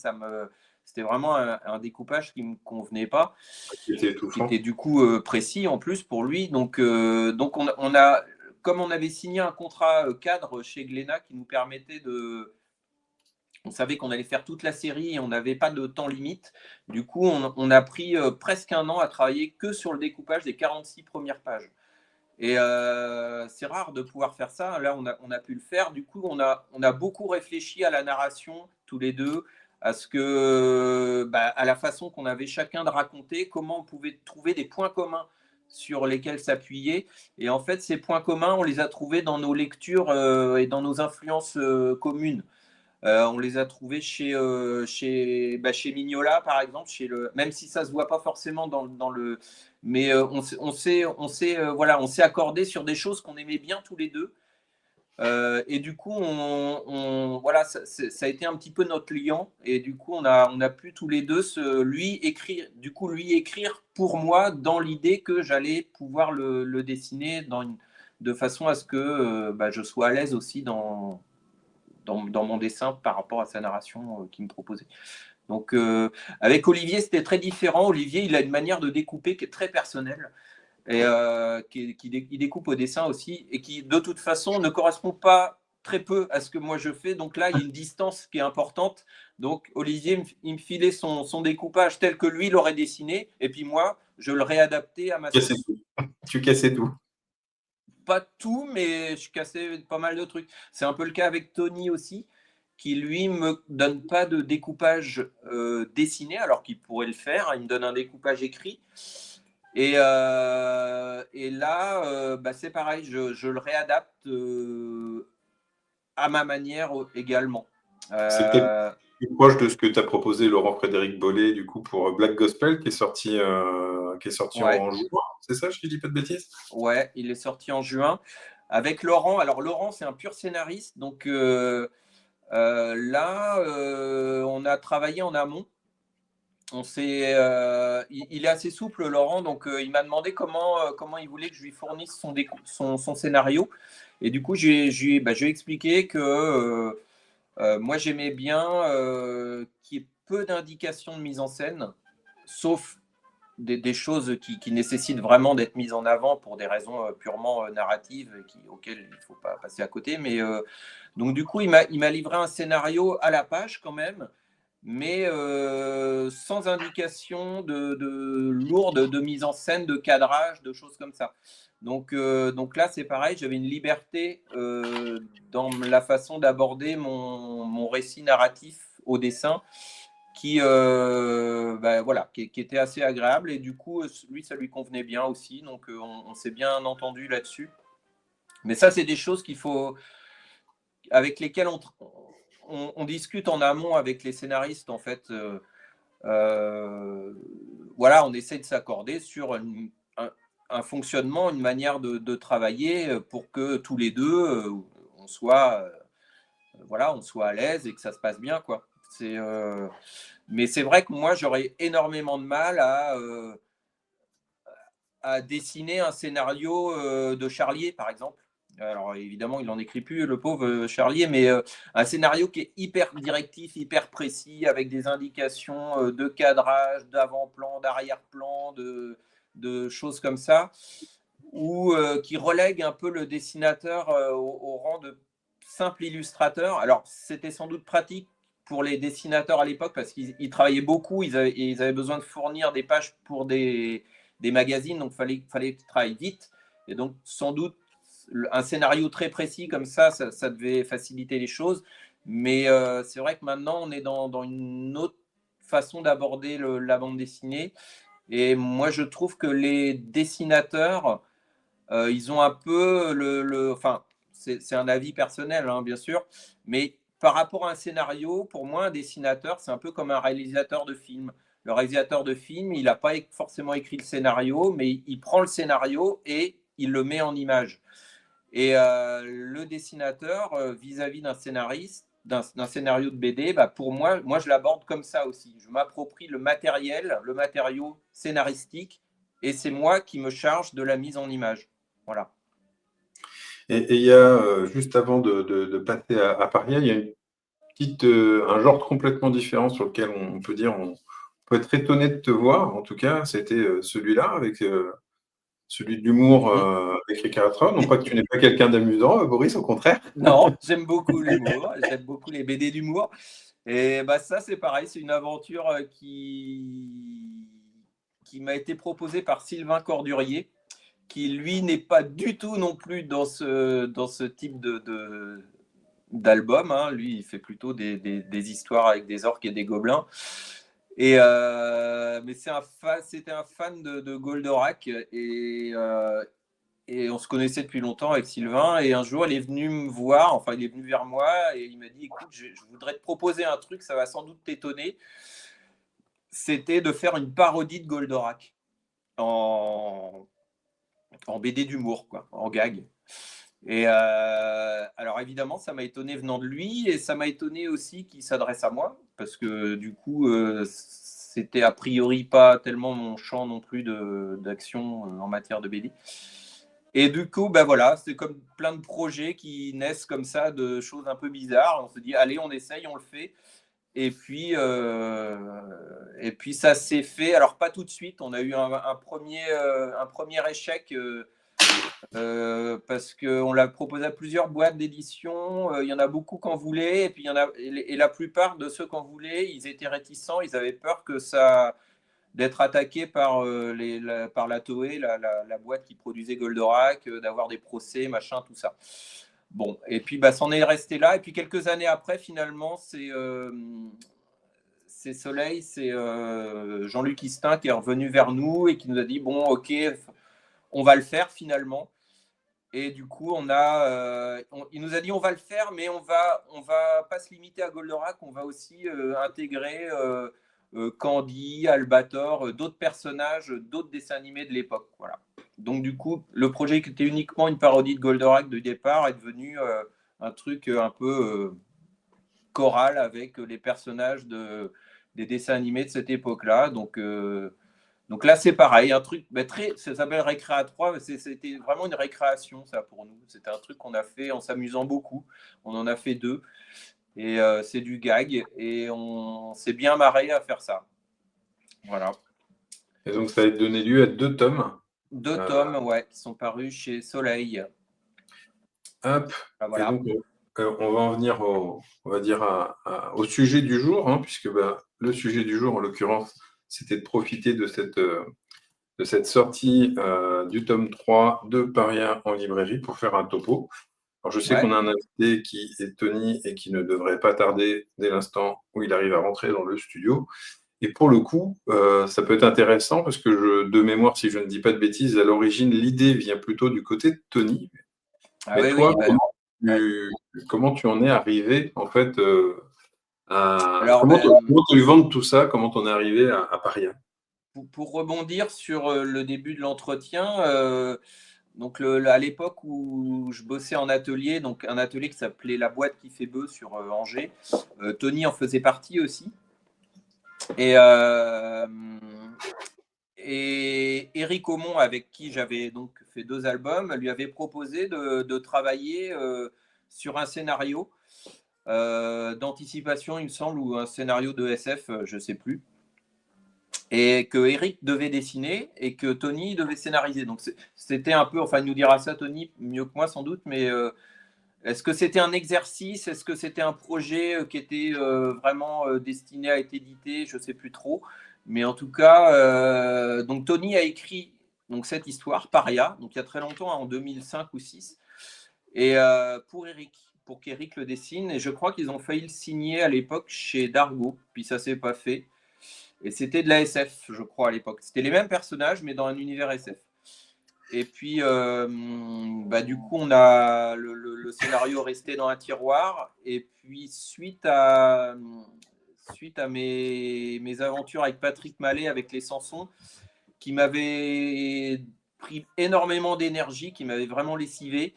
C'était vraiment un découpage qui me convenait pas, C'était qui était étouffant. du coup précis en plus pour lui. Donc on a, comme on avait signé un contrat cadre chez Glénat qui nous permettait on savait qu'on allait faire toute la série et on n'avait pas de temps limite. Du coup, on a pris presque un an à travailler que sur le découpage des 46 premières pages. Et c'est rare de pouvoir faire ça. Là, on a pu le faire. Du coup, on a beaucoup réfléchi à la narration, tous les deux, à à la façon qu'on avait chacun de raconter, comment on pouvait trouver des points communs sur lesquels s'appuyer. Et en fait, ces points communs, on les a trouvés dans nos lectures et dans nos influences communes. On les a trouvés chez Mignola, par exemple, même si ça ne se voit pas forcément dans le. Mais voilà, on s'est accordé sur des choses qu'on aimait bien tous les deux. Et du coup, voilà, ça a été un petit peu notre liant. Et du coup, on a pu tous les deux lui écrire pour moi, dans l'idée que j'allais pouvoir le dessiner de façon à ce que je sois à l'aise aussi dans mon dessin par rapport à sa narration qu'il me proposait. Donc, avec Olivier, c'était très différent. Olivier, il a une manière de découper qui est très personnelle, et il découpe au dessin aussi, et qui, de toute façon, ne correspond pas très peu à ce que moi je fais. Donc là, il y a une distance qui est importante. Donc, Olivier, il me filait son découpage tel que lui l'aurait dessiné, et puis moi, je le réadaptais à ma Tu cassais sauce. tout. Tu cassais tout. Pas tout, mais je cassais pas mal de trucs. C'est un peu le cas avec Tony aussi, qui lui me donne pas de découpage dessiné, alors qu'il pourrait le faire. Il me donne un découpage écrit. Et là, c'est pareil, je le réadapte à ma manière également. C'est peut-être plus proche de ce que tu as proposé Laurent Frédéric Bollet, du coup, pour Black Gospel, qui est sorti Ouais, en juin. C'est ça, je ne dis pas de bêtises? ouais, il est sorti en juin avec Laurent. Alors Laurent, c'est un pur scénariste, donc là, on a travaillé en amont. il est assez souple, Laurent, donc il m'a demandé comment il voulait que je lui fournisse son scénario. Et du coup, je lui ai expliqué que moi, j'aimais bien qu'il y ait peu d'indications de mise en scène, sauf des choses qui nécessitent vraiment d'être mises en avant pour des raisons purement narratives auxquelles il ne faut pas passer à côté. Mais donc, du coup, il m'a livré un scénario à la page quand même, mais sans indication lourde de mise en scène, de cadrage, de choses comme ça. Donc là, c'est pareil, j'avais une liberté dans la façon d'aborder mon récit narratif au dessin qui était assez agréable. Et du coup, lui, ça lui convenait bien aussi. Donc, on s'est bien entendu là-dessus. Mais ça, c'est des choses avec lesquelles on discute en amont avec les scénaristes, en fait. Voilà, on essaie de s'accorder sur un fonctionnement, une manière de travailler pour que tous les deux, on soit à l'aise et que ça se passe bien, quoi. Mais c'est vrai que moi, j'aurais énormément de mal à dessiner un scénario de Charlier, par exemple. Alors évidemment, il n'en écrit plus, le pauvre Charlier, mais un scénario qui est hyper directif, hyper précis, avec des indications de cadrage, d'avant-plan, d'arrière-plan, de choses comme ça, ou qui relègue un peu le dessinateur au rang de simple illustrateur. Alors, c'était sans doute pratique pour les dessinateurs à l'époque parce qu'ils travaillaient beaucoup, ils avaient besoin de fournir des pages pour des magazines, donc il fallait qu'ils travaillent vite. Et donc, sans doute, un scénario très précis comme ça devait faciliter les choses. Mais c'est vrai que maintenant, on est dans une autre façon d'aborder la bande dessinée. Et moi, je trouve que les dessinateurs, ils ont un peu enfin, c'est un avis personnel, hein, bien sûr, mais par rapport à un scénario, pour moi, un dessinateur, c'est un peu comme un réalisateur de film. Le réalisateur de film, il n'a pas forcément écrit le scénario, mais il prend le scénario et il le met en image. Et le dessinateur, vis-à-vis d'un scénariste, d'un scénario de BD, bah pour moi, je l'aborde comme ça aussi. Je m'approprie le matériau scénaristique, et c'est moi qui me charge de la mise en image. Voilà. Et il y a, juste avant de passer à Paria, il y a un genre complètement différent sur lequel on peut dire, on peut être étonné de te voir. En tout cas, c'était celui-là, avec celui de l'humour avec les Caratra. Non pas que tu n'es pas quelqu'un d'amusant, Boris, au contraire. Non, j'aime beaucoup l'humour, j'aime beaucoup les BD d'humour. Et bah ça, c'est pareil, c'est une aventure qui m'a été proposée par Sylvain Cordurier, qui lui n'est pas du tout non plus dans ce type d'album, hein. Lui, il fait plutôt des histoires avec des orques et des gobelins. Mais c'était un fan de Goldorak, et on se connaissait depuis longtemps avec Sylvain. Et un jour, il est venu me voir, enfin, il est venu vers moi et il m'a dit, écoute, je voudrais te proposer un truc, ça va sans doute t'étonner. C'était de faire une parodie de Goldorak en BD d'humour, quoi, en gag. Et alors évidemment, ça m'a étonné venant de lui, et ça m'a étonné aussi qu'il s'adresse à moi, parce que du coup, c'était a priori pas tellement mon champ non plus d'action en matière de BD. Et du coup, ben voilà, c'est comme plein de projets qui naissent comme ça, de choses un peu bizarres. On se dit, allez, on essaye, on le fait. Et puis ça s'est fait. Alors pas tout de suite. On a eu un premier échec parce qu'on l'a proposé à plusieurs boîtes d'édition. Il y en a beaucoup qui en voulaient, et puis et la plupart de ceux qui en voulaient, ils étaient réticents. Ils avaient peur d'être attaqués par la Toei, la boîte qui produisait Goldorak, d'avoir des procès, machin, tout ça. Bon, et puis c'en est resté là. Et puis quelques années après, finalement, c'est Soleil, c'est Jean-Luc Istin qui est revenu vers nous et qui nous a dit, bon, ok, on va le faire finalement. Et du coup, il nous a dit, on va le faire, mais on va pas se limiter à Goldorak, on va aussi intégrer Candy, Albator, d'autres personnages, d'autres dessins animés de l'époque. Voilà. Donc du coup, le projet qui était uniquement une parodie de Goldorak de départ est devenu un truc un peu choral avec les personnages des dessins animés de cette époque-là. Donc là, c'est pareil, un truc ça s'appelle Récréa 3, c'était vraiment une récréation, ça, pour nous. C'était un truc qu'on a fait en s'amusant beaucoup. On en a fait 2. Et c'est du gag. Et on s'est bien marré à faire ça. Voilà. Et donc, ça a donné lieu à 2 tomes. 2 tomes, ouais, qui sont parus chez Soleil. Hop. Ah, Et voilà. donc, on va en venir on va dire au sujet du jour, hein, puisque le sujet du jour, en l'occurrence, c'était de profiter de cette sortie du tome 3 de Paria en librairie pour faire un topo. Alors, je sais Ouais. qu'on a un invité qui est Tony et qui ne devrait pas tarder dès l'instant où il arrive à rentrer dans le studio. Et pour le coup, ça peut être intéressant parce que de mémoire, si je ne dis pas de bêtises, à l'origine, l'idée vient plutôt du côté de Tony. Ah Mais oui, toi, oui. Ouais. comment tu en es arrivé en fait Alors, comment tu vends tout ça? Comment tu en es arrivé à Paria? pour rebondir sur le début de l'entretien, donc à l'époque où je bossais en atelier, donc un atelier qui s'appelait La Boîte qui fait bœuf sur Angers, Tony en faisait partie aussi. Et, Eric Aumont, avec qui j'avais donc fait 2 albums, lui avait proposé de travailler sur un scénario d'anticipation, il me semble, ou un scénario de SF, je ne sais plus. Et que Eric devait dessiner et que Tony devait scénariser. Donc c'était un peu, enfin il nous dira ça Tony mieux que moi sans doute, mais est-ce que c'était un exercice? Est-ce que c'était un projet qui était vraiment destiné à être édité? Je ne sais plus trop. Mais en tout cas, donc Tony a écrit donc, cette histoire, Paria, donc il y a très longtemps, en 2005 ou 2006, et pour Eric, pour qu'Eric le dessine. Et je crois qu'ils ont failli le signer à l'époque chez Dargo, puis ça ne s'est pas fait. Et c'était de la SF, je crois, à l'époque. C'était les mêmes personnages, mais dans un univers SF. Et puis, du coup, on a le scénario resté dans un tiroir. Et puis, suite à mes aventures avec Patrick Mallet, avec les Sansons, qui m'avaient pris énormément d'énergie, qui m'avaient vraiment lessivé.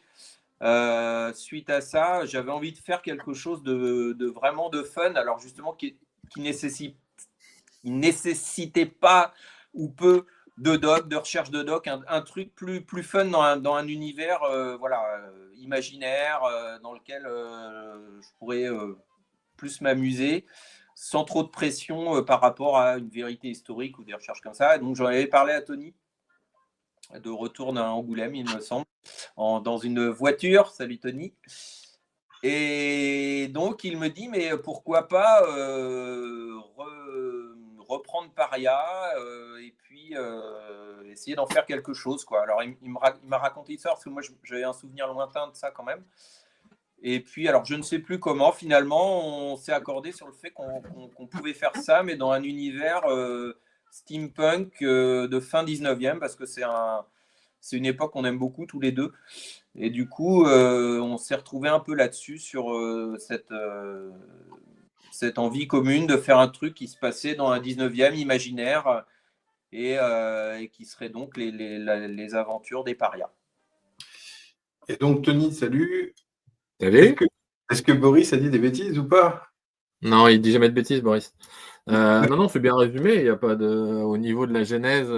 Suite à ça, j'avais envie de faire quelque chose de vraiment de fun. Alors, justement, qui nécessitait pas ou peu de doc, de recherche de doc, un truc plus fun dans un univers imaginaire dans lequel je pourrais plus m'amuser sans trop de pression par rapport à une vérité historique ou des recherches comme ça. Et donc j'en avais parlé à Tony de retour à Angoulême, il me semble, dans une voiture. Salut Tony. Et donc il me dit mais pourquoi pas reprendre Paria et puis essayer d'en faire quelque chose, quoi. Alors il m'a raconté ça parce que moi j'avais un souvenir lointain de ça quand même. Et puis alors je ne sais plus comment finalement on s'est accordé sur le fait qu'on pouvait faire ça, mais dans un univers steampunk de fin 19e, parce que c'est une époque qu'on aime beaucoup tous les deux. Et du coup, on s'est retrouvé un peu là-dessus sur cette envie commune de faire un truc qui se passait dans un 19e imaginaire et qui serait donc les aventures des parias. Et donc, Tony, salut. Salut. Est-ce que Boris a dit des bêtises ou pas? Non, il dit jamais de bêtises, Boris. Non, c'est bien résumé. Il y a pas au niveau de la genèse,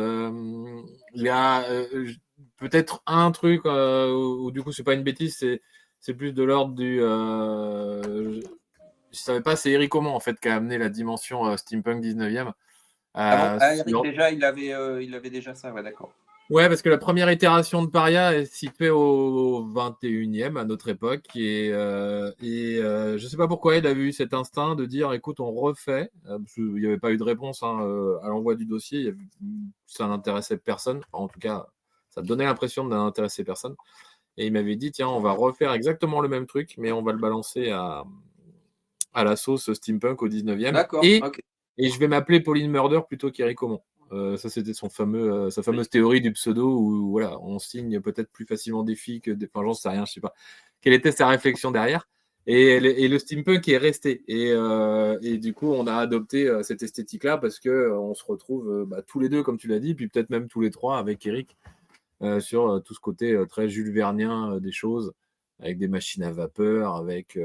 il y a peut-être un truc où du coup c'est pas une bêtise, c'est plus de l'ordre du. Je savais pas, c'est Eric Aumont en fait qui a amené la dimension steampunk 19e. Eric déjà, il avait déjà ça, ouais, d'accord. Ouais, parce que la première itération de Paria est située au 21e à notre époque. Et je ne sais pas pourquoi il avait eu cet instinct de dire écoute, on refait. Parce qu'il n'y avait pas eu de réponse à l'envoi du dossier. Ça n'intéressait personne. Enfin, en tout cas, ça donnait l'impression de n'intéresser personne. Et il m'avait dit tiens, on va refaire exactement le même truc, mais on va le balancer à la sauce steampunk au 19e. D'accord, okay. Et je vais m'appeler Pauline Murder plutôt qu'Eric Aumont. Ça, c'était sa fameuse théorie du pseudo où voilà, on signe peut-être plus facilement des filles que des. Enfin, j'en sais rien, je sais pas. Quelle était sa réflexion derrière? Et le steampunk est resté. Et du coup, on a adopté cette esthétique-là parce qu'on se retrouve tous les deux, comme tu l'as dit, puis peut-être même tous les trois avec Eric sur tout ce côté très Jules Vernien des choses, avec des machines à vapeur, avec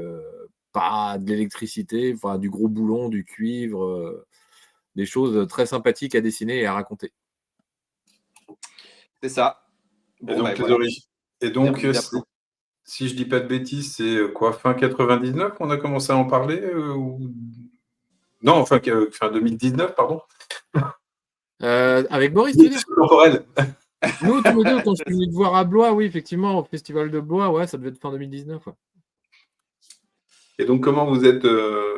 pas de l'électricité, enfin du gros boulon, du cuivre. des choses très sympathiques à dessiner et à raconter. C'est ça. Et Bon, donc, ben, les voilà. origines. Et donc, Bien pris. si je dis pas de bêtises, c'est quoi, fin 99 qu'on a commencé à en parler Non, enfin, fin 2019, pardon. Avec Boris, tu veux dire? Temporel. Nous, tous les deux, quand je suis venu te voir à Blois, oui, effectivement, au festival de Blois, ouais, ça devait être fin 2019. Ouais. Et donc, comment vous êtes,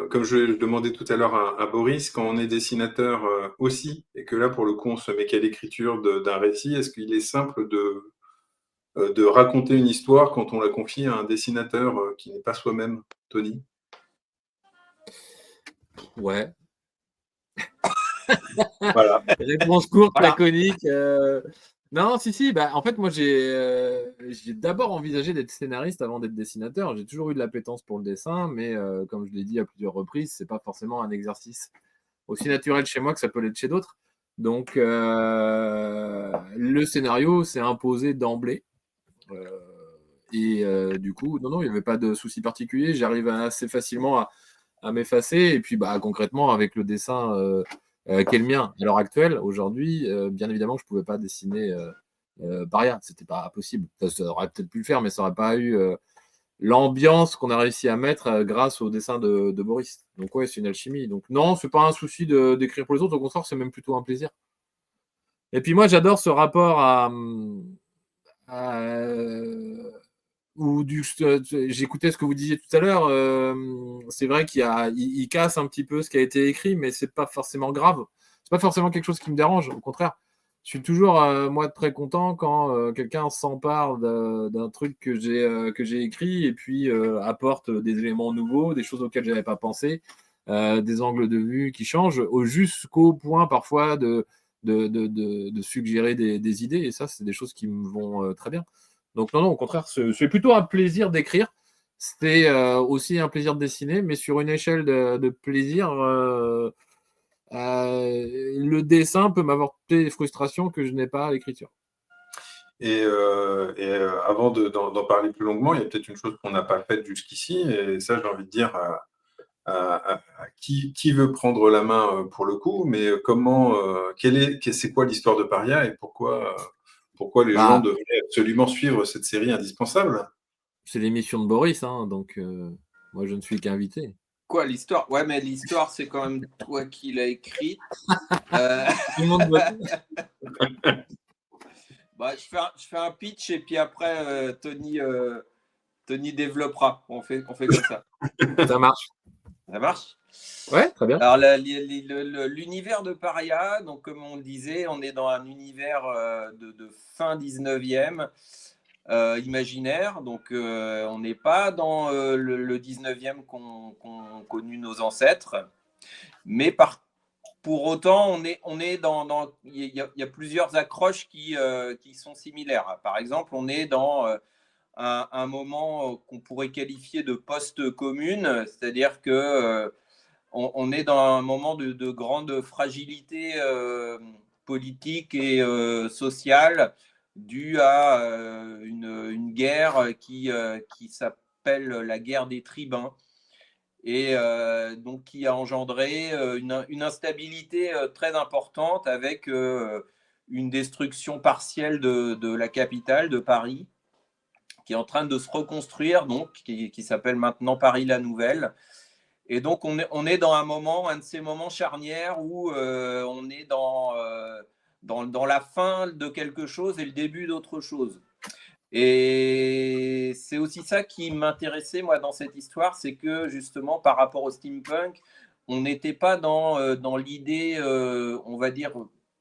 comme je demandais tout à l'heure à Boris, quand on est dessinateur aussi, et que là, pour le coup, on se met qu'à l'écriture d'un récit, est-ce qu'il est simple de raconter une histoire quand on la confie à un dessinateur qui n'est pas soi-même, Tony? Ouais. Voilà. Réponse courte, Voilà. laconique. Non, si. Bah, en fait, moi, j'ai d'abord envisagé d'être scénariste avant d'être dessinateur. J'ai toujours eu de l'appétence pour le dessin, mais comme je l'ai dit à plusieurs reprises, c'est pas forcément un exercice aussi naturel chez moi que ça peut l'être chez d'autres. Donc, le scénario s'est imposé d'emblée. Du coup, non, il n'y avait pas de souci particulier. J'arrive assez facilement à m'effacer. Et puis, bah, concrètement, avec le dessin qui est le mien à l'heure actuelle, aujourd'hui, bien évidemment, je ne pouvais pas dessiner Paria. C'était pas possible. Ça aurait peut-être pu le faire, mais ça n'aurait pas eu l'ambiance qu'on a réussi à mettre grâce au dessin de Boris. Donc, ouais, c'est une alchimie. Donc, non, c'est pas un souci d'écrire pour les autres. Au contraire, c'est même plutôt un plaisir. Et puis, moi, j'adore ce rapport j'écoutais ce que vous disiez tout à l'heure. C'est vrai il casse un petit peu ce qui a été écrit, mais c'est pas forcément grave. C'est pas forcément quelque chose qui me dérange. Au contraire, je suis toujours moi très content quand quelqu'un s'empare d'un truc que j'ai écrit et puis apporte des éléments nouveaux, des choses auxquelles j'avais pas pensé, des angles de vue qui changent, jusqu'au point parfois de suggérer des idées. Et ça, c'est des choses qui me vont très bien. Donc non, au contraire, c'est plutôt un plaisir d'écrire. C'est aussi un plaisir de dessiner, mais sur une échelle de plaisir, le dessin peut m'apporter des frustrations que je n'ai pas à l'écriture. Et avant d'en parler plus longuement, il y a peut-être une chose qu'on n'a pas faite jusqu'ici, et ça, j'ai envie de dire à qui veut prendre la main pour le coup, mais c'est quoi l'histoire de Paria et pourquoi les gens Bah, devraient absolument suivre cette série indispensable? c'est l'émission de Boris, hein, donc moi je ne suis qu'invité. Quoi, l'histoire? Ouais, mais l'histoire, c'est quand même toi qui l'as écrite. Tout le monde vote. Bah, je fais un pitch et puis après, Tony développera. On fait comme ça. Ça marche. Ça marche? Ouais, très bien. Alors, l'univers de Paria, donc comme on le disait, on est dans un univers de fin 19e imaginaire. Donc, on n'est pas dans le 19e qu'ont connu nos ancêtres. Mais pour autant, on est il y a plusieurs accroches qui sont similaires. Par exemple, on est dans un moment qu'on pourrait qualifier de post-commune, c'est-à-dire que on est dans un moment de grande fragilité politique et sociale due à une guerre qui s'appelle la guerre des tribuns et donc qui a engendré une instabilité très importante avec une destruction partielle de la capitale, de Paris, qui est en train de se reconstruire, donc qui s'appelle maintenant Paris la Nouvelle. Et donc, on est dans un de ces moments charnières où on est dans la fin de quelque chose et le début d'autre chose. Et c'est aussi ça qui m'intéressait, moi, dans cette histoire, c'est que justement, par rapport au steampunk, on n'était pas dans l'idée, on va dire,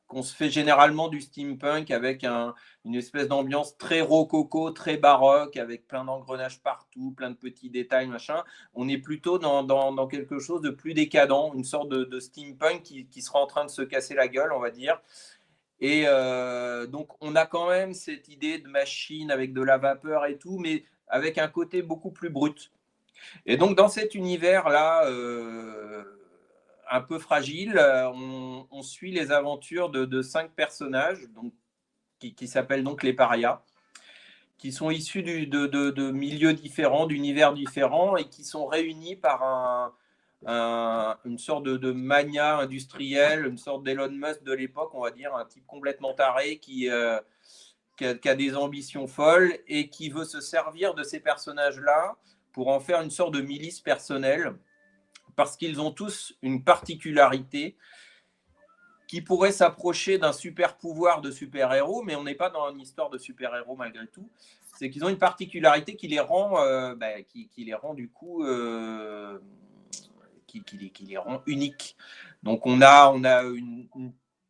qu'on se fait généralement du steampunk avec une espèce d'ambiance très rococo, très baroque, avec plein d'engrenages partout, plein de petits détails, machin. On est plutôt dans quelque chose de plus décadent, une sorte de steampunk qui sera en train de se casser la gueule, on va dire. Et donc, on a quand même cette idée de machine avec de la vapeur et tout, mais avec un côté beaucoup plus brut. Et donc, dans cet univers-là, un peu fragile, on suit les aventures de 5 personnages donc, qui s'appellent donc les parias, qui sont issus de milieux différents, d'univers différents et qui sont réunis par une sorte de mania industrielle, une sorte d'Elon Musk de l'époque, on va dire, un type complètement taré qui a des ambitions folles et qui veut se servir de ces personnages-là pour en faire une sorte de milice personnelle, parce qu'ils ont tous une particularité qui pourrait s'approcher d'un super pouvoir de super-héros, mais on n'est pas dans une histoire de super-héros malgré tout. C'est qu'ils ont une particularité qui les rend, qui les rend du coup, qui les rend uniques. Donc on a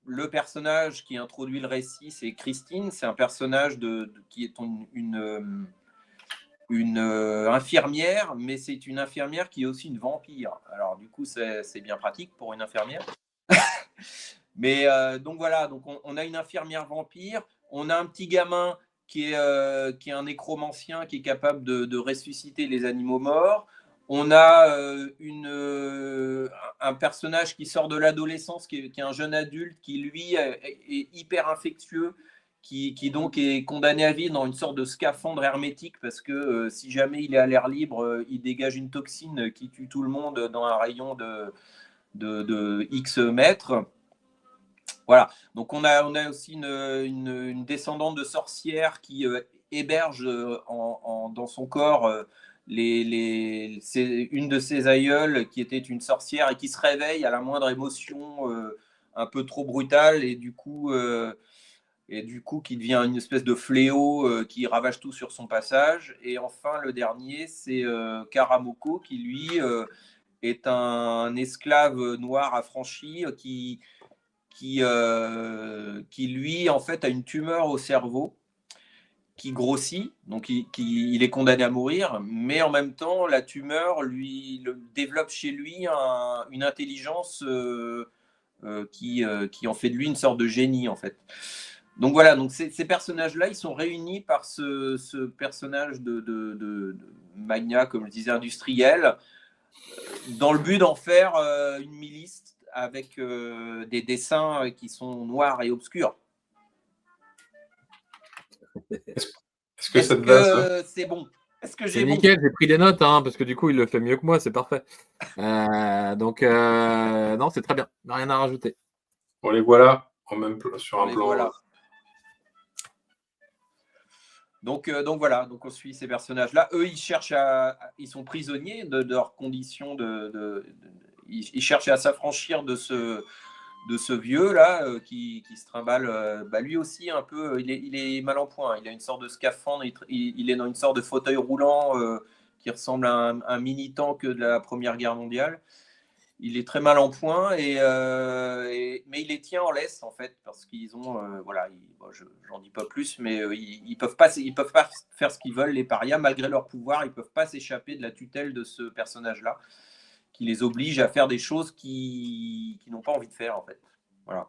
le personnage qui introduit le récit, c'est Christine. C'est un personnage qui est une infirmière, mais c'est une infirmière qui est aussi une vampire. Alors du coup, c'est bien pratique pour une infirmière. Mais donc voilà, donc on a une infirmière vampire, on a un petit gamin qui est un nécromancien qui est capable de ressusciter les animaux morts. On a un personnage qui sort de l'adolescence, qui est un jeune adulte, qui lui est hyper infectieux, qui donc est condamné à vivre dans une sorte de scaphandre hermétique, parce que si jamais il est à l'air libre, il dégage une toxine qui tue tout le monde dans un rayon de X mètres. Voilà, donc on a aussi une descendante de sorcière qui héberge dans son corps une de ses aïeules qui était une sorcière et qui se réveille à la moindre émotion un peu trop brutale et du coup qui devient une espèce de fléau qui ravage tout sur son passage. Et enfin, le dernier, c'est Karamoko qui, lui, est un esclave noir affranchi qui lui, en fait, a une tumeur au cerveau qui grossit, donc il est condamné à mourir, mais en même temps, la tumeur développe chez lui une intelligence qui en fait de lui une sorte de génie, en fait. Donc voilà, donc ces personnages-là, ils sont réunis par ce personnage de Magna, comme je disais, industriel, dans le but d'en faire une milice avec des dessins qui sont noirs et obscurs. Est-ce que ça te va, ça ? C'est bon? Est-ce que c'est nickel, j'ai pris des notes, parce que du coup, il le fait mieux que moi, c'est parfait. Donc, non, c'est très bien, rien à rajouter. On les voit là, sur un plan. Voilà. Donc voilà, donc on suit ces personnages-là. Eux, ils sont prisonniers de leurs conditions ils cherchent à s'affranchir de ce vieux là qui se trimballe. Lui aussi un peu, il est mal en point. Il a une sorte de scaphandre. Il est dans une sorte de fauteuil roulant qui ressemble à un mini tank de la Première Guerre mondiale. Il est très mal en point mais il les tient en laisse en fait parce qu'ils ont j'en dis pas plus, mais ils peuvent pas faire ce qu'ils veulent, les parias, malgré leur pouvoir. Ils peuvent pas s'échapper de la tutelle de ce personnage là qui les oblige à faire des choses qu'ils n'ont pas envie de faire en fait. Voilà.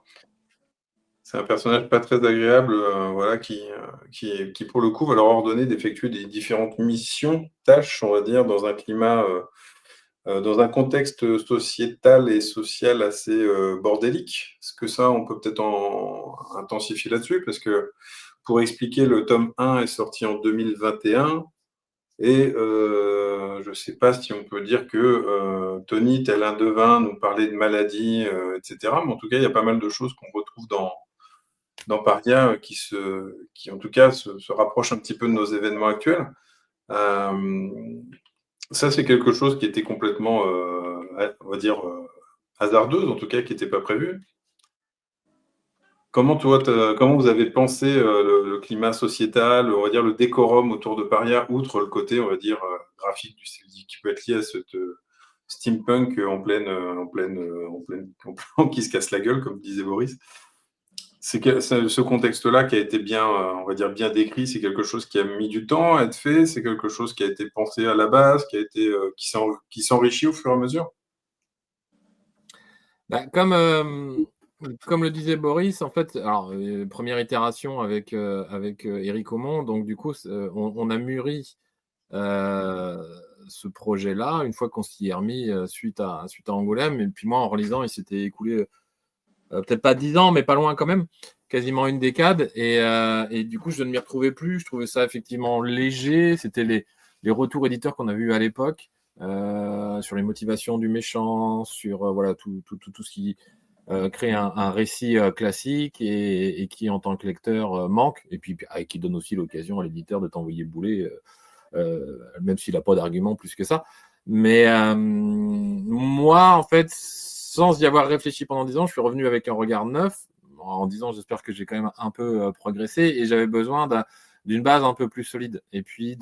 C'est un personnage pas très agréable, qui pour le coup va leur ordonner d'effectuer des différentes missions, tâches, on va dire, dans un climat, dans un contexte sociétal et social assez bordélique. Est-ce que ça, on peut peut-être intensifier là-dessus? Parce que pour expliquer, le tome 1 est sorti en 2021 et je ne sais pas si on peut dire que Tony, tel un devin, nous parlait de maladies, etc. Mais en tout cas, il y a pas mal de choses qu'on retrouve dans Paria qui en tout cas se rapprochent un petit peu de nos événements actuels. Ça, c'est quelque chose qui était complètement, on va dire, hasardeuse, en tout cas, qui n'était pas prévu. Comment vous avez pensé le climat sociétal, on va dire le décorum autour de Paria, outre le côté, on va dire, graphique du style qui peut être lié à cette steampunk en pleine qui se casse la gueule, comme disait Boris. C'est ce contexte-là qui a été bien, on va dire, bien décrit. C'est quelque chose qui a mis du temps à être fait. C'est quelque chose qui a été pensé à la base, qui s'enrichit au fur et à mesure. Comme le disait Boris, en fait, alors première itération avec Eric Aumont, donc du coup, on a mûri ce projet-là une fois qu'on s'y est remis suite à Angoulême. Et puis moi, en relisant, il s'était écoulé peut-être pas 10 ans, mais pas loin quand même, quasiment une décade. Et du coup, je ne m'y retrouvais plus. Je trouvais ça effectivement léger. C'était les retours éditeurs qu'on a vus à l'époque. sur les motivations du méchant, sur voilà, tout ce qui crée un récit classique et qui, en tant que lecteur, manque, et puis qui donne aussi l'occasion à l'éditeur de t'envoyer le boulet, même s'il n'a pas d'argument plus que ça. Mais moi, en fait, sans y avoir réfléchi pendant 10 ans, je suis revenu avec un regard neuf, en disant j'espère que j'ai quand même un peu progressé, et j'avais besoin d'une base un peu plus solide, et puis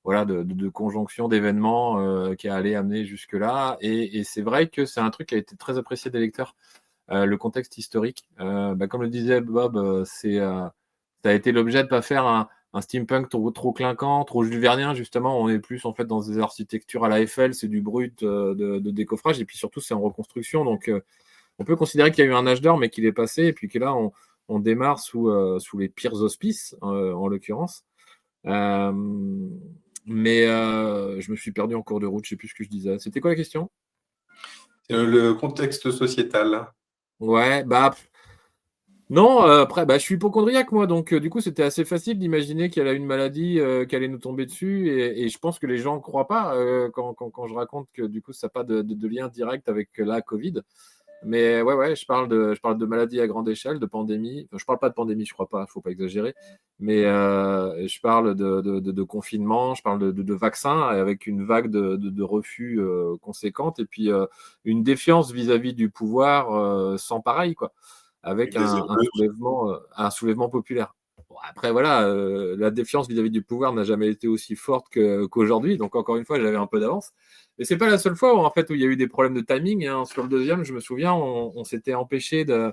voilà, de conjonction d'événements qui allaient amener jusque-là. Et c'est vrai que c'est un truc qui a été très apprécié des lecteurs, le contexte historique. Comme le disait Bob, ça a été l'objet de ne pas faire un steampunk trop clinquant, trop Jules Vernien, justement. On est plus en fait dans des architectures à la Eiffel, c'est du brut de décoffrage, et puis surtout c'est en reconstruction. Donc on peut considérer qu'il y a eu un âge d'or, mais qu'il est passé, et puis que là on démarre sous les pires auspices, en l'occurrence. Mais je me suis perdu en cours de route, je ne sais plus ce que je disais. C'était quoi la question? Le contexte sociétal. Ouais, non, après, je suis hypocondriaque, moi, donc du coup, c'était assez facile d'imaginer qu'elle a une maladie qui allait nous tomber dessus, et je pense que les gens ne croient pas quand je raconte que du coup, ça n'a pas de lien direct avec la Covid. Mais ouais, je parle de maladies à grande échelle, de pandémie. Enfin, je parle pas de pandémie, je crois pas, faut pas exagérer. Mais je parle de confinement, je parle de vaccins avec une vague de refus conséquente, et puis une défiance vis-à-vis du pouvoir sans pareil, quoi, avec un soulèvement populaire. Bon, après, voilà, la défiance vis-à-vis du pouvoir n'a jamais été aussi forte qu'aujourd'hui. Donc, encore une fois, j'avais un peu d'avance. Mais c'est pas la seule fois en fait, où il y a eu des problèmes de timing, hein. Sur le deuxième, je me souviens, on s'était empêché de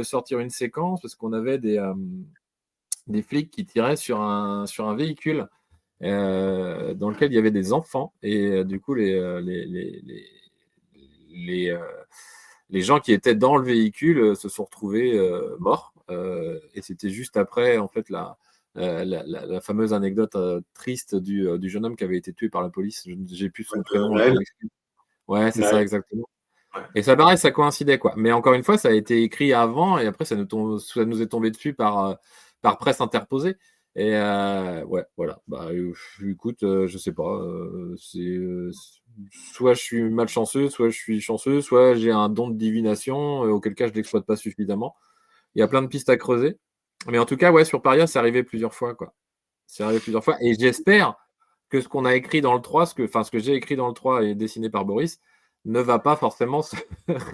sortir une séquence parce qu'on avait des flics qui tiraient sur un véhicule dans lequel il y avait des enfants. Et du coup, les gens qui étaient dans le véhicule se sont retrouvés morts. Et c'était juste après, en fait, la fameuse anecdote triste du jeune homme qui avait été tué par la police. J'ai plus son prénom. Ouais, c'est ça, exactement. Ouais. Et ça, pareil, ça coïncidait, quoi. Mais encore une fois, ça a été écrit avant, et après, ça nous est tombé dessus par presse interposée. Et ouais, voilà. Écoute, je sais pas. Soit je suis malchanceux, soit je suis chanceux, soit j'ai un don de divination, auquel cas je ne l'exploite pas suffisamment. Il y a plein de pistes à creuser. Mais en tout cas, ouais, sur Paria, c'est arrivé plusieurs fois, quoi. C'est arrivé plusieurs fois. Et j'espère que ce qu'on a écrit dans le 3, ce que j'ai écrit dans le 3 et dessiné par Boris, ne va pas forcément se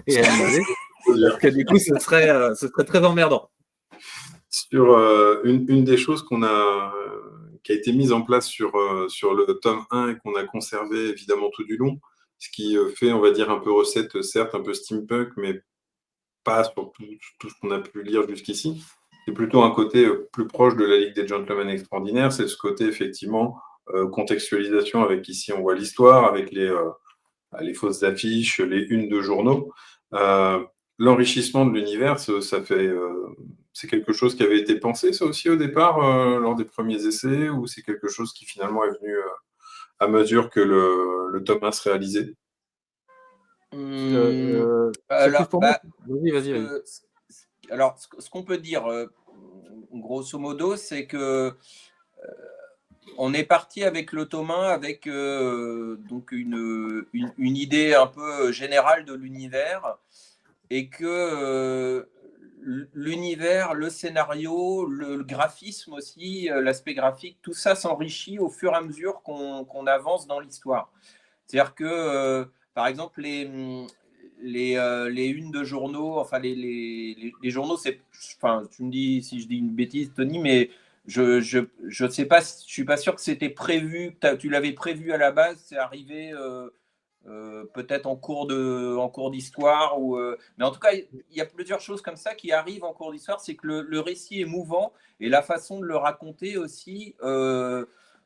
réaliser. Parce que du coup, ce serait très emmerdant. Sur une des choses qui a été mise en place sur le tome 1 et qu'on a conservé évidemment tout du long, ce qui fait, on va dire, un peu recette, certes, un peu steampunk, mais pas sur tout ce qu'on a pu lire jusqu'ici. C'est plutôt un côté plus proche de la Ligue des Gentlemen Extraordinaires. C'est ce côté, effectivement, contextualisation, avec ici on voit l'histoire, avec les fausses affiches, les unes de journaux. L'enrichissement de l'univers, c'est quelque chose qui avait été pensé, ça aussi, au départ, lors des premiers essais, ou c'est quelque chose qui finalement est venu à mesure que le tome 1 se réalisait? Alors, Vas-y. Alors, ce qu'on peut dire, grosso modo, c'est que on est parti avec le tome 1 avec donc une idée un peu générale de l'univers, et que l'univers, le scénario, le graphisme aussi, l'aspect graphique, tout ça s'enrichit au fur et à mesure qu'on avance dans l'histoire. C'est-à-dire que, par exemple, les unes de journaux, enfin les journaux, enfin, tu me dis si je dis une bêtise, Tony, mais je sais pas, je suis pas sûr que c'était prévu, tu l'avais prévu à la base, c'est arrivé peut-être en cours d'histoire, mais en tout cas, il y a plusieurs choses comme ça qui arrivent en cours d'histoire. C'est que le récit est mouvant, et la façon de le raconter aussi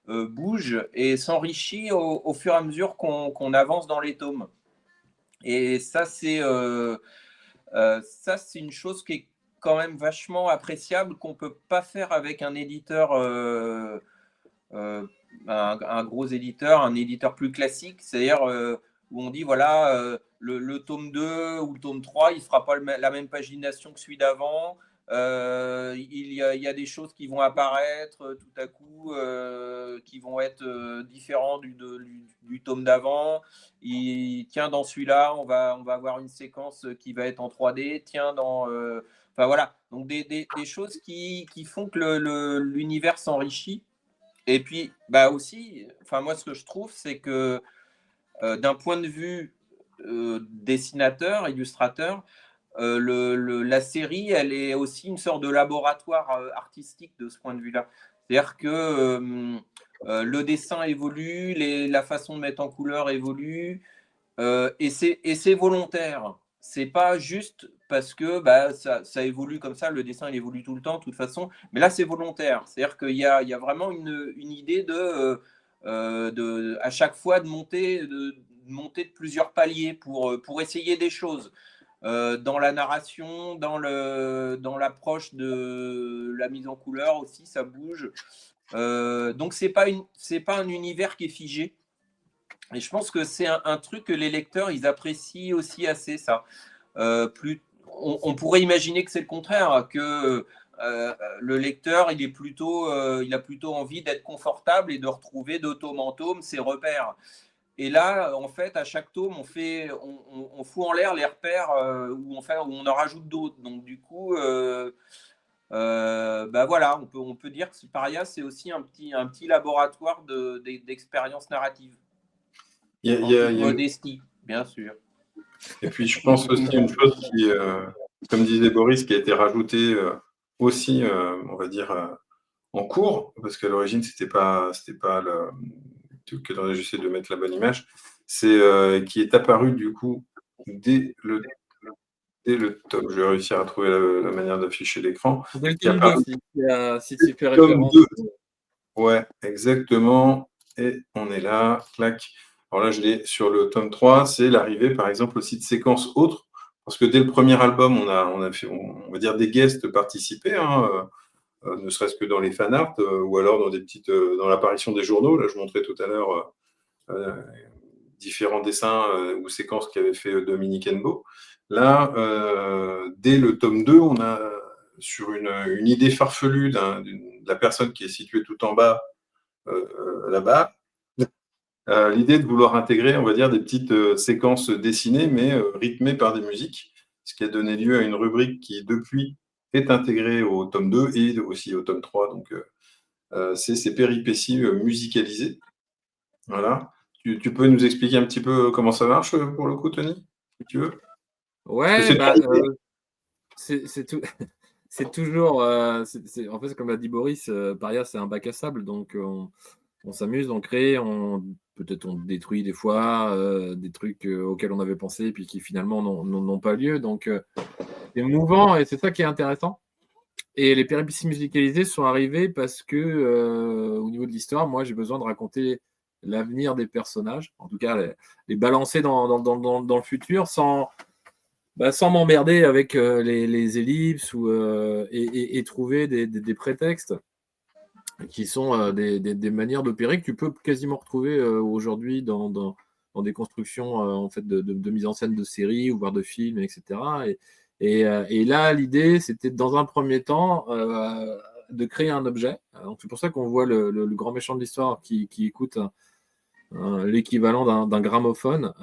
bouge et s'enrichit au fur et à mesure qu'on avance dans les tomes. Et ça, c'est une chose qui est quand même vachement appréciable, qu'on peut pas faire avec un éditeur, un gros éditeur, un éditeur plus classique, c'est-à-dire où on dit voilà, le tome 2 ou le tome 3, il fera pas la même pagination que celui d'avant. Il y a des choses qui vont apparaître tout à coup, qui vont être différentes du tome d'avant. Tiens, dans celui-là, on va avoir une séquence qui va être en 3D. Tiens, enfin voilà. Donc des choses qui font que l'univers s'enrichit. Et puis, bah aussi, enfin moi, ce que je trouve, c'est que d'un point de vue dessinateur, illustrateur, la série, elle est aussi une sorte de laboratoire artistique de ce point de vue-là. C'est-à-dire que le dessin évolue, la façon de mettre en couleur évolue, et c'est volontaire. C'est pas juste parce que ça évolue comme ça, le dessin il évolue tout le temps, de toute façon, mais là c'est volontaire. C'est-à-dire qu'il y a vraiment une idée à chaque fois de monter de plusieurs paliers pour essayer des choses. Dans la narration, dans l'approche de la mise en couleur aussi, ça bouge. Donc c'est pas un univers qui est figé. Et je pense que c'est un truc que les lecteurs ils apprécient aussi assez ça. On pourrait imaginer que c'est le contraire, que le lecteur il a plutôt envie d'être confortable et de retrouver de tome en tome ses repères. Et là, en fait, à chaque tome, on fout en l'air les repères où on en rajoute d'autres. Donc, du coup, voilà, on peut dire que Paria, c'est aussi un petit laboratoire d'expérience narrative. Il y a modestie, bien sûr. Et puis, je pense aussi une chose qui, comme disait Boris, qui a été rajoutée aussi, on va dire, en cours, parce qu'à l'origine, c'était pas j'essaie de mettre la bonne image, c'est qui est apparu du coup dès le tome. Je vais réussir à trouver la manière d'afficher l'écran. Dès le tome 2, si tu fais Tome référence. 2. Ouais, exactement. Et on est là, clac. Alors là, je l'ai sur le tome 3, c'est l'arrivée, par exemple, aussi de séquences autres. Parce que dès le premier album, on a fait, on va dire, des guests participés, hein, ne serait-ce que dans les fanarts, ou alors dans dans l'apparition des journaux. Là, je montrais tout à l'heure différents dessins ou séquences qu'avait fait Dominique Enbo. Là, dès le tome 2, on a sur une idée farfelue de la personne qui est située tout en bas, là-bas, l'idée de vouloir intégrer, on va dire, des petites séquences dessinées, mais rythmées par des musiques, ce qui a donné lieu à une rubrique qui, depuis, est intégrée au tome 2 et aussi au tome 3. Donc, c'est ces péripéties musicalisées. Voilà. Tu peux nous expliquer un petit peu comment ça marche pour le coup, Tony, si tu veux? Ouais, c'est toujours. En fait, comme l'a dit Boris, Paria, c'est un bac à sable, donc on s'amuse, on crée, peut-être on détruit des fois des trucs auxquels on avait pensé, puis qui finalement n'ont pas lieu. Donc, c'est mouvant et c'est ça qui est intéressant. Et les péripéties musicalisées sont arrivées parce que, au niveau de l'histoire, moi, j'ai besoin de raconter l'avenir des personnages, en tout cas les balancer dans le futur sans m'emmerder avec les ellipses et trouver des prétextes qui sont des manières d'opérer que tu peux quasiment retrouver aujourd'hui dans des constructions en fait de mise en scène de séries ou voire de films, etc. Et là, l'idée, c'était dans un premier temps de créer un objet. Donc, c'est pour ça qu'on voit le grand méchant de l'histoire qui écoute l'équivalent d'un gramophone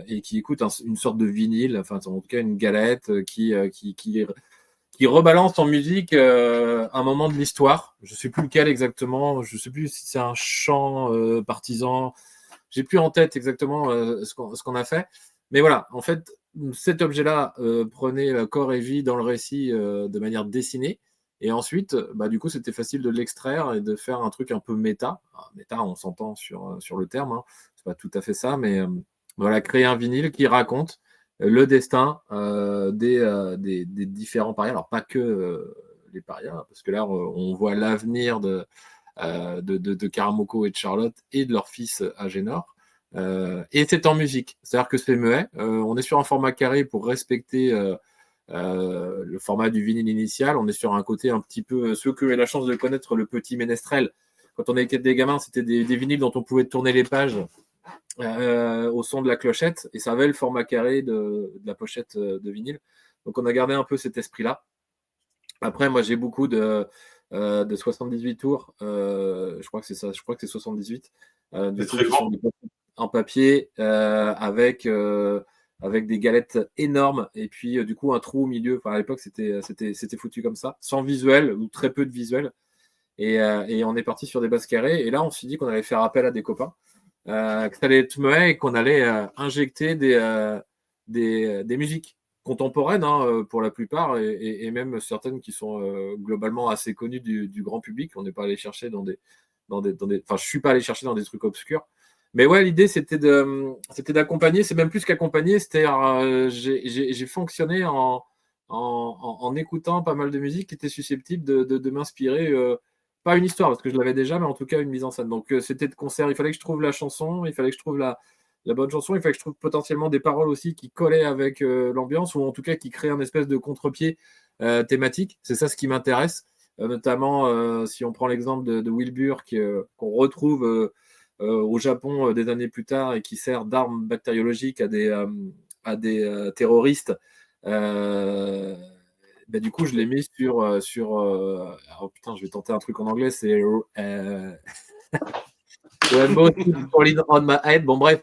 et qui écoute une sorte de vinyle, enfin en tout cas une galette qui rebalance en musique un moment de l'histoire. Je ne sais plus lequel exactement, je ne sais plus si c'est un chant partisan, j'ai plus en tête exactement ce qu'on a fait. Mais voilà, en fait, cet objet-là prenait corps et vie dans le récit de manière dessinée. Et ensuite, du coup, c'était facile de l'extraire et de faire un truc un peu méta. Alors, méta, on s'entend sur le terme, hein. C'est pas tout à fait ça, mais voilà, créer un vinyle qui raconte le destin des différents parias. Alors, pas que les parias, parce que là, on voit l'avenir de Karamoko et de Charlotte et de leur fils Agénor. Et c'est en musique, c'est-à-dire que c'est muet. On est sur un format carré pour respecter le format du vinyle initial. On est sur un côté un petit peu, ceux qui ont eu la chance de connaître le petit ménestrel, quand on était des gamins, c'était des vinyles dont on pouvait tourner les pages au son de la clochette, et ça avait le format carré de la pochette de vinyle. Donc on a gardé un peu cet esprit-là. Après, moi, j'ai beaucoup de 78 tours. Je crois que c'est ça. Je crois que c'est 78. Du C'est coup, très qui sont grand. en papier avec des galettes énormes et puis du coup un trou au milieu. Enfin, à l'époque, c'était foutu comme ça, sans visuel ou très peu de visuel. Et on est parti sur des bases carrées. Et là, on s'est dit qu'on allait faire appel à des copains, que ça allait être muet et qu'on allait injecter des musiques contemporaines pour la plupart et même certaines qui sont globalement assez connues du grand public. On n'est pas allé chercher enfin, je suis pas allé chercher dans des trucs obscurs. Mais ouais, l'idée c'était d'accompagner. C'est même plus qu'accompagner. J'ai fonctionné en écoutant pas mal de musique qui était susceptible de m'inspirer. Pas une histoire parce que je l'avais déjà, mais en tout cas une mise en scène. Donc c'était de concert. Il fallait que je trouve la chanson, il fallait que je trouve la bonne chanson, il fallait que je trouve potentiellement des paroles aussi qui collaient avec l'ambiance ou en tout cas qui créent un espèce de contre-pied thématique. C'est ça ce qui m'intéresse. Notamment si on prend l'exemple de Wilbur qu'on retrouve au Japon des années plus tard et qui sert d'arme bactériologique à des terroristes. Bah, du coup, je l'ai mis oh putain, je vais tenter un truc en anglais, c'est Rainbow Falling on my head. Bon, bref,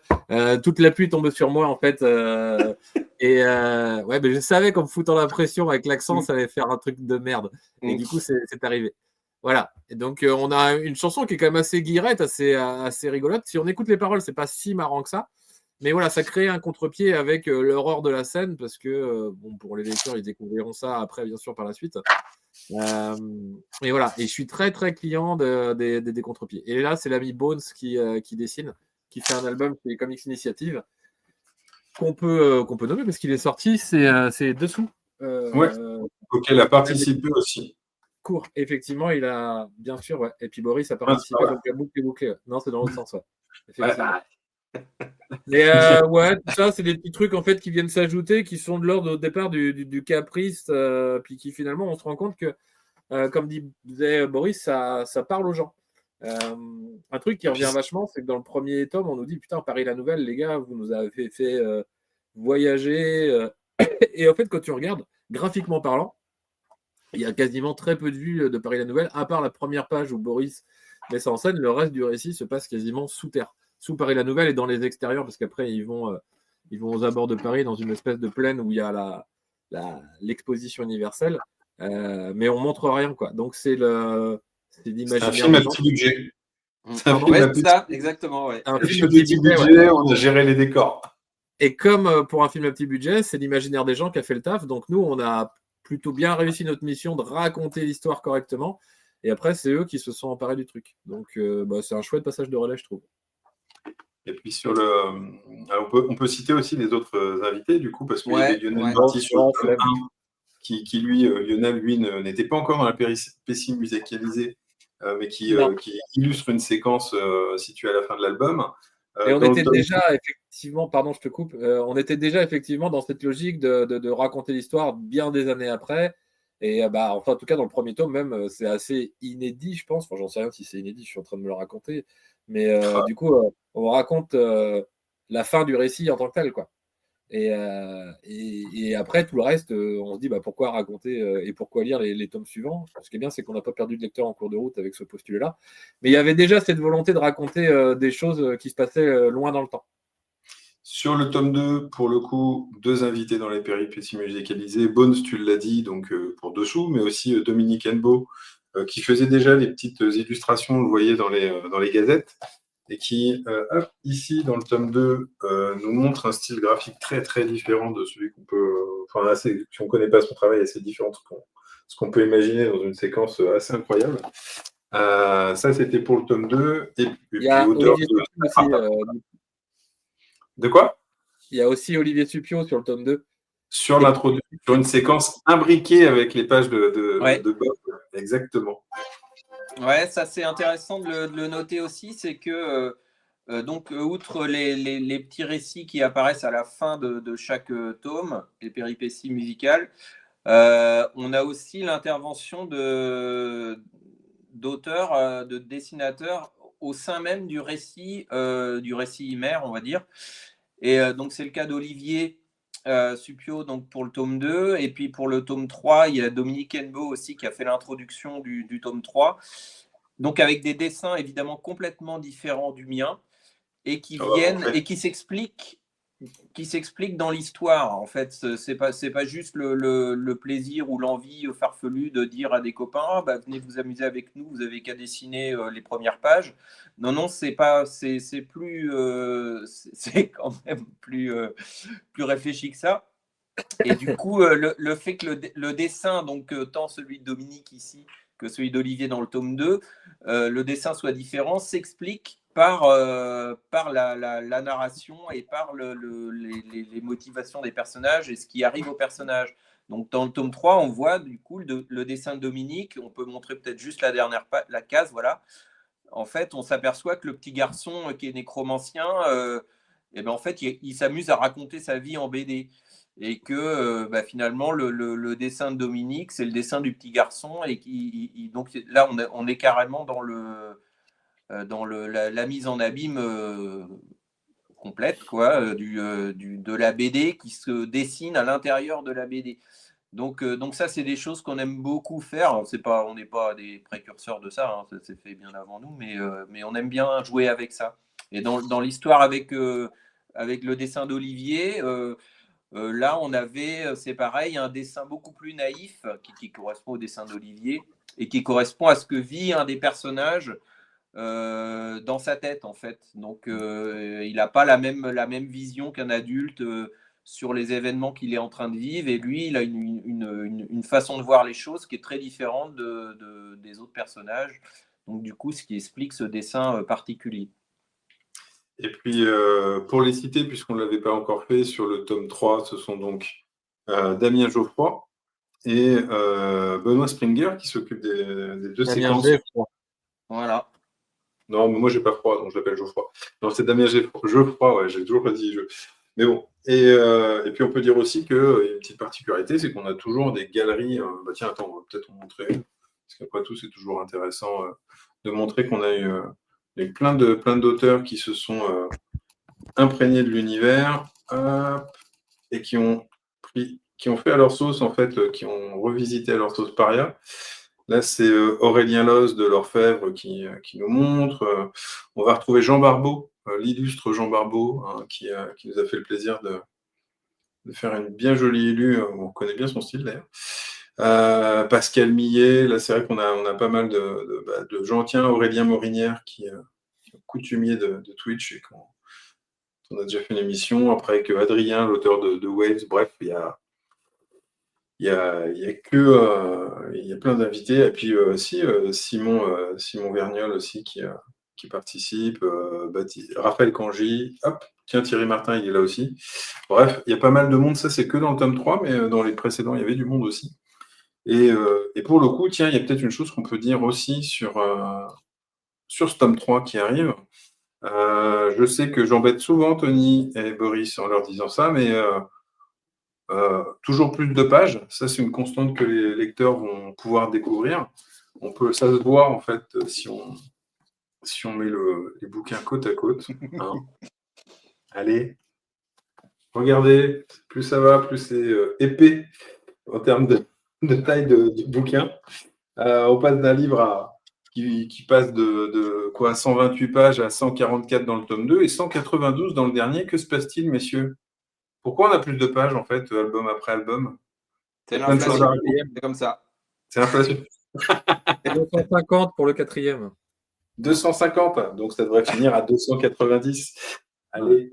toute la pluie tombe sur moi en fait. Ouais, mais je savais qu'en me foutant la pression avec l'accent, ça allait faire un truc de merde. Et du coup, c'est arrivé. Voilà. Et donc, on a une chanson qui est quand même assez guirette, assez rigolote. Si on écoute les paroles, c'est pas si marrant que ça. Mais voilà, ça crée un contre-pied avec l'horreur de la scène parce que, bon, pour les lecteurs, ils découvriront ça après, bien sûr, par la suite. Et voilà, et je suis très très client des contre-pieds. Et là, c'est l'ami Bones qui dessine, qui fait un album chez Comics Initiative qu'on peut nommer parce qu'il est sorti, c'est Dessous. Ouais, auquel a participé aussi. Court, effectivement, il a bien sûr, ouais. Et puis Boris a Ah, c'est participé, pas donc la boucle est bouclée. Ouais. Non, c'est dans l'autre sens, ouais. mal. Effectivement. Mais ouais, tout ça, c'est des petits trucs en fait qui viennent s'ajouter, qui sont de l'ordre au départ du caprice, puis qui finalement, on se rend compte que comme disait Boris, ça parle aux gens. Un truc qui Et puis, revient vachement, c'est que dans le premier tome, on nous dit putain, Paris la Nouvelle, les gars, vous nous avez fait voyager. Et en fait, quand tu regardes, graphiquement parlant, il y a quasiment très peu de vues de Paris la Nouvelle, à part la première page où Boris met ça en scène. Le reste du récit se passe quasiment sous terre, sous Paris la Nouvelle et dans les extérieurs, parce qu'après, ils vont aux abords de Paris dans une espèce de plaine où il y a l'exposition universelle. Mais on montre rien, quoi. Donc c'est c'est un l'imaginaire film des à gens. petit budget. C'est un Pardon. film Ouais, à c'est petit, ça, exactement. Ouais. Un un film à film de petit petit budget, ouais. budget, on a géré les décors. Et comme pour un film à petit budget, c'est l'imaginaire des gens qui a fait le taf. Donc nous, on a plutôt bien réussi notre mission de raconter l'histoire correctement. Et après, c'est eux qui se sont emparés du truc. Donc c'est un chouette passage de relais, je trouve. Et puis on peut citer aussi les autres invités, du coup, parce qu'il y avait Ouais, Lionel ouais. Marty sur le Non, tome 1, qui lui, Lionel, lui, n'était pas encore dans la péripétie musicalisée, mais non. qui illustre une séquence située à la fin de l'album. Et on Dans le était tome déjà effectivement, pardon, je te coupe, on était déjà effectivement dans cette logique de raconter l'histoire bien des années après. Et enfin, en tout cas, dans le premier tome, même, c'est assez inédit, je pense. Enfin, j'en sais rien si c'est inédit, je suis en train de me le raconter. Mais du coup, on raconte la fin du récit en tant que tel, quoi. Et après, tout le reste, on se dit pourquoi raconter et pourquoi lire les tomes suivants. Ce qui est bien, c'est qu'on n'a pas perdu de lecteur en cours de route avec ce postulat-là. Mais il y avait déjà cette volonté de raconter des choses qui se passaient loin dans le temps. Sur le tome 2, pour le coup, deux invités dans les péripéties musicalisées. Bones, tu l'as dit, donc pour Dessous, mais aussi Dominique Hennebeau, qui faisait déjà les petites illustrations, vous le voyez dans les gazettes, et qui, ici, dans le tome 2, nous montre un style graphique très, très différent de celui qu'on peut... si on ne connaît pas son travail, assez différent de ce qu'on peut imaginer dans une séquence assez incroyable. Ça, c'était pour le tome 2. Et Il y puis, a auteur Olivier Supio aussi. De quoi? Il y a aussi Olivier Supio sur le tome 2. Sur l'introduction, sur une séquence imbriquée avec les pages de Bob. Exactement. Ouais, ça c'est intéressant de le noter aussi, c'est que donc outre les petits récits qui apparaissent à la fin de chaque tome, les péripéties musicales, on a aussi l'intervention d'auteurs, de dessinateurs au sein même du récit mère, on va dire. Et donc c'est le cas d'Olivier Supio donc pour le tome 2, et puis pour le tome 3, il y a Dominique Hennebeau aussi qui a fait l'introduction du tome 3, donc avec des dessins évidemment complètement différents du mien, et qui viennent et qui s'expliquent dans l'histoire. En fait, c'est pas juste le plaisir ou l'envie farfelue de dire à des copains venez vous amuser avec nous, vous avez qu'à dessiner les premières pages. Non, c'est plus c'est quand même plus réfléchi que ça. Et du coup, le fait que le dessin, donc tant celui de Dominique ici que celui d'Olivier dans le tome 2, le dessin soit différent, s'explique par la narration et par les motivations des personnages et ce qui arrive aux personnages. Donc dans le tome 3, on voit du coup le dessin de Dominique, on peut montrer peut-être juste la dernière la case, voilà. En fait, on s'aperçoit que le petit garçon qui est nécromancien, en fait, il s'amuse à raconter sa vie en BD. Et que finalement, le dessin de Dominique, c'est le dessin du petit garçon. Et donc là, on est carrément dans la mise en abîme complète de la BD qui se dessine à l'intérieur de la BD. Donc ça, c'est des choses qu'on aime beaucoup faire. On n'est pas des précurseurs de ça, hein, ça s'est fait bien avant nous, mais on aime bien jouer avec ça. Et dans l'histoire avec le dessin d'Olivier, là, c'est pareil, un dessin beaucoup plus naïf qui correspond au dessin d'Olivier et qui correspond à ce que vit un des personnages dans sa tête, en fait. Donc, il n'a pas la même vision qu'un adulte sur les événements qu'il est en train de vivre. Et lui, il a une façon de voir les choses qui est très différente des autres personnages. Donc, du coup, ce qui explique ce dessin particulier. Et puis, pour les citer, puisqu'on ne l'avait pas encore fait, sur le tome 3, ce sont donc Damien Geoffroy et Benoît Springer qui s'occupent des deux séquences. Voilà. Non, mais moi, j'ai pas froid, donc je l'appelle Geoffroy. Non, c'est Damien Geoffroy, ouais, j'ai toujours pas dit je. Mais bon. Et puis, on peut dire aussi qu'il y a une petite particularité, c'est qu'on a toujours des galeries. Tiens, attends, on va peut-être vous montrer. Parce qu'après tout, c'est toujours intéressant de montrer qu'on a eu plein d'auteurs qui se sont imprégnés de l'univers et qui ont fait à leur sauce, en fait, qui ont revisité à leur sauce Paria. Là, c'est Aurélien Loz de l'Orfèvre qui nous montre. On va retrouver Jean Barbeau, l'illustre Jean Barbeau, hein, qui nous a fait le plaisir de faire une bien jolie élue. On connaît bien son style d'ailleurs. Pascal Millet, là c'est vrai qu'on a pas mal de gens. Tiens, Aurélien Morinière qui est coutumier de Twitch et on a déjà fait une émission. Après avec Adrien, l'auteur de Waves. Bref, il y a plein d'invités. Et puis aussi Simon Vergnol aussi qui participe. Raphaël Cangy. Hop, tiens, Thierry Martin, il est là aussi. Bref, il y a pas mal de monde. Ça, c'est que dans le tome 3, mais dans les précédents, il y avait du monde aussi. Et pour le coup, tiens, il y a peut-être une chose qu'on peut dire aussi sur ce tome 3 qui arrive. Je sais que j'embête souvent Tony et Boris en leur disant ça, mais toujours plus de pages. Ça, c'est une constante que les lecteurs vont pouvoir découvrir. Ça se voit, en fait, si on met les bouquins côte à côte. Hein. Allez, regardez, plus ça va, plus c'est épais en termes de taille du bouquin. On passe d'un livre qui passe de 128 pages à 144 dans le tome 2 et 192 dans le dernier. Que se passe-t-il, messieurs? Pourquoi on a plus de pages, en fait, album après album? C'est l'inflation, c'est comme ça. C'est l'inflation. Et 250 pour le 4e. 250, donc ça devrait finir à 290. Allez.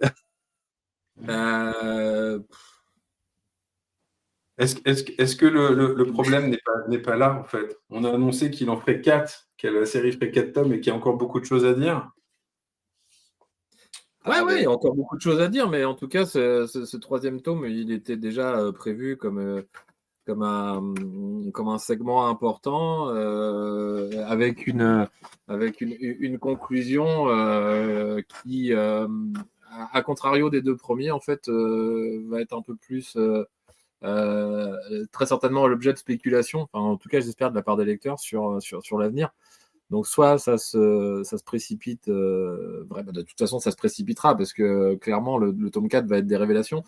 Est-ce que le problème n'est pas là, en fait? On a annoncé qu'il en ferait 4, que la série ferait 4 tomes et qu'il y a encore beaucoup de choses à dire. Ouais, il y a encore beaucoup de choses à dire, mais en tout cas, ce 3e tome, il était déjà prévu comme un segment important avec une conclusion qui, à contrario des 2 premiers, en fait, va être un peu plus très certainement l'objet de spéculation. Enfin, en tout cas, j'espère de la part des lecteurs sur l'avenir. Donc, soit ça se précipite, vraiment, de toute façon, ça se précipitera parce que clairement, le tome 4 va être des révélations.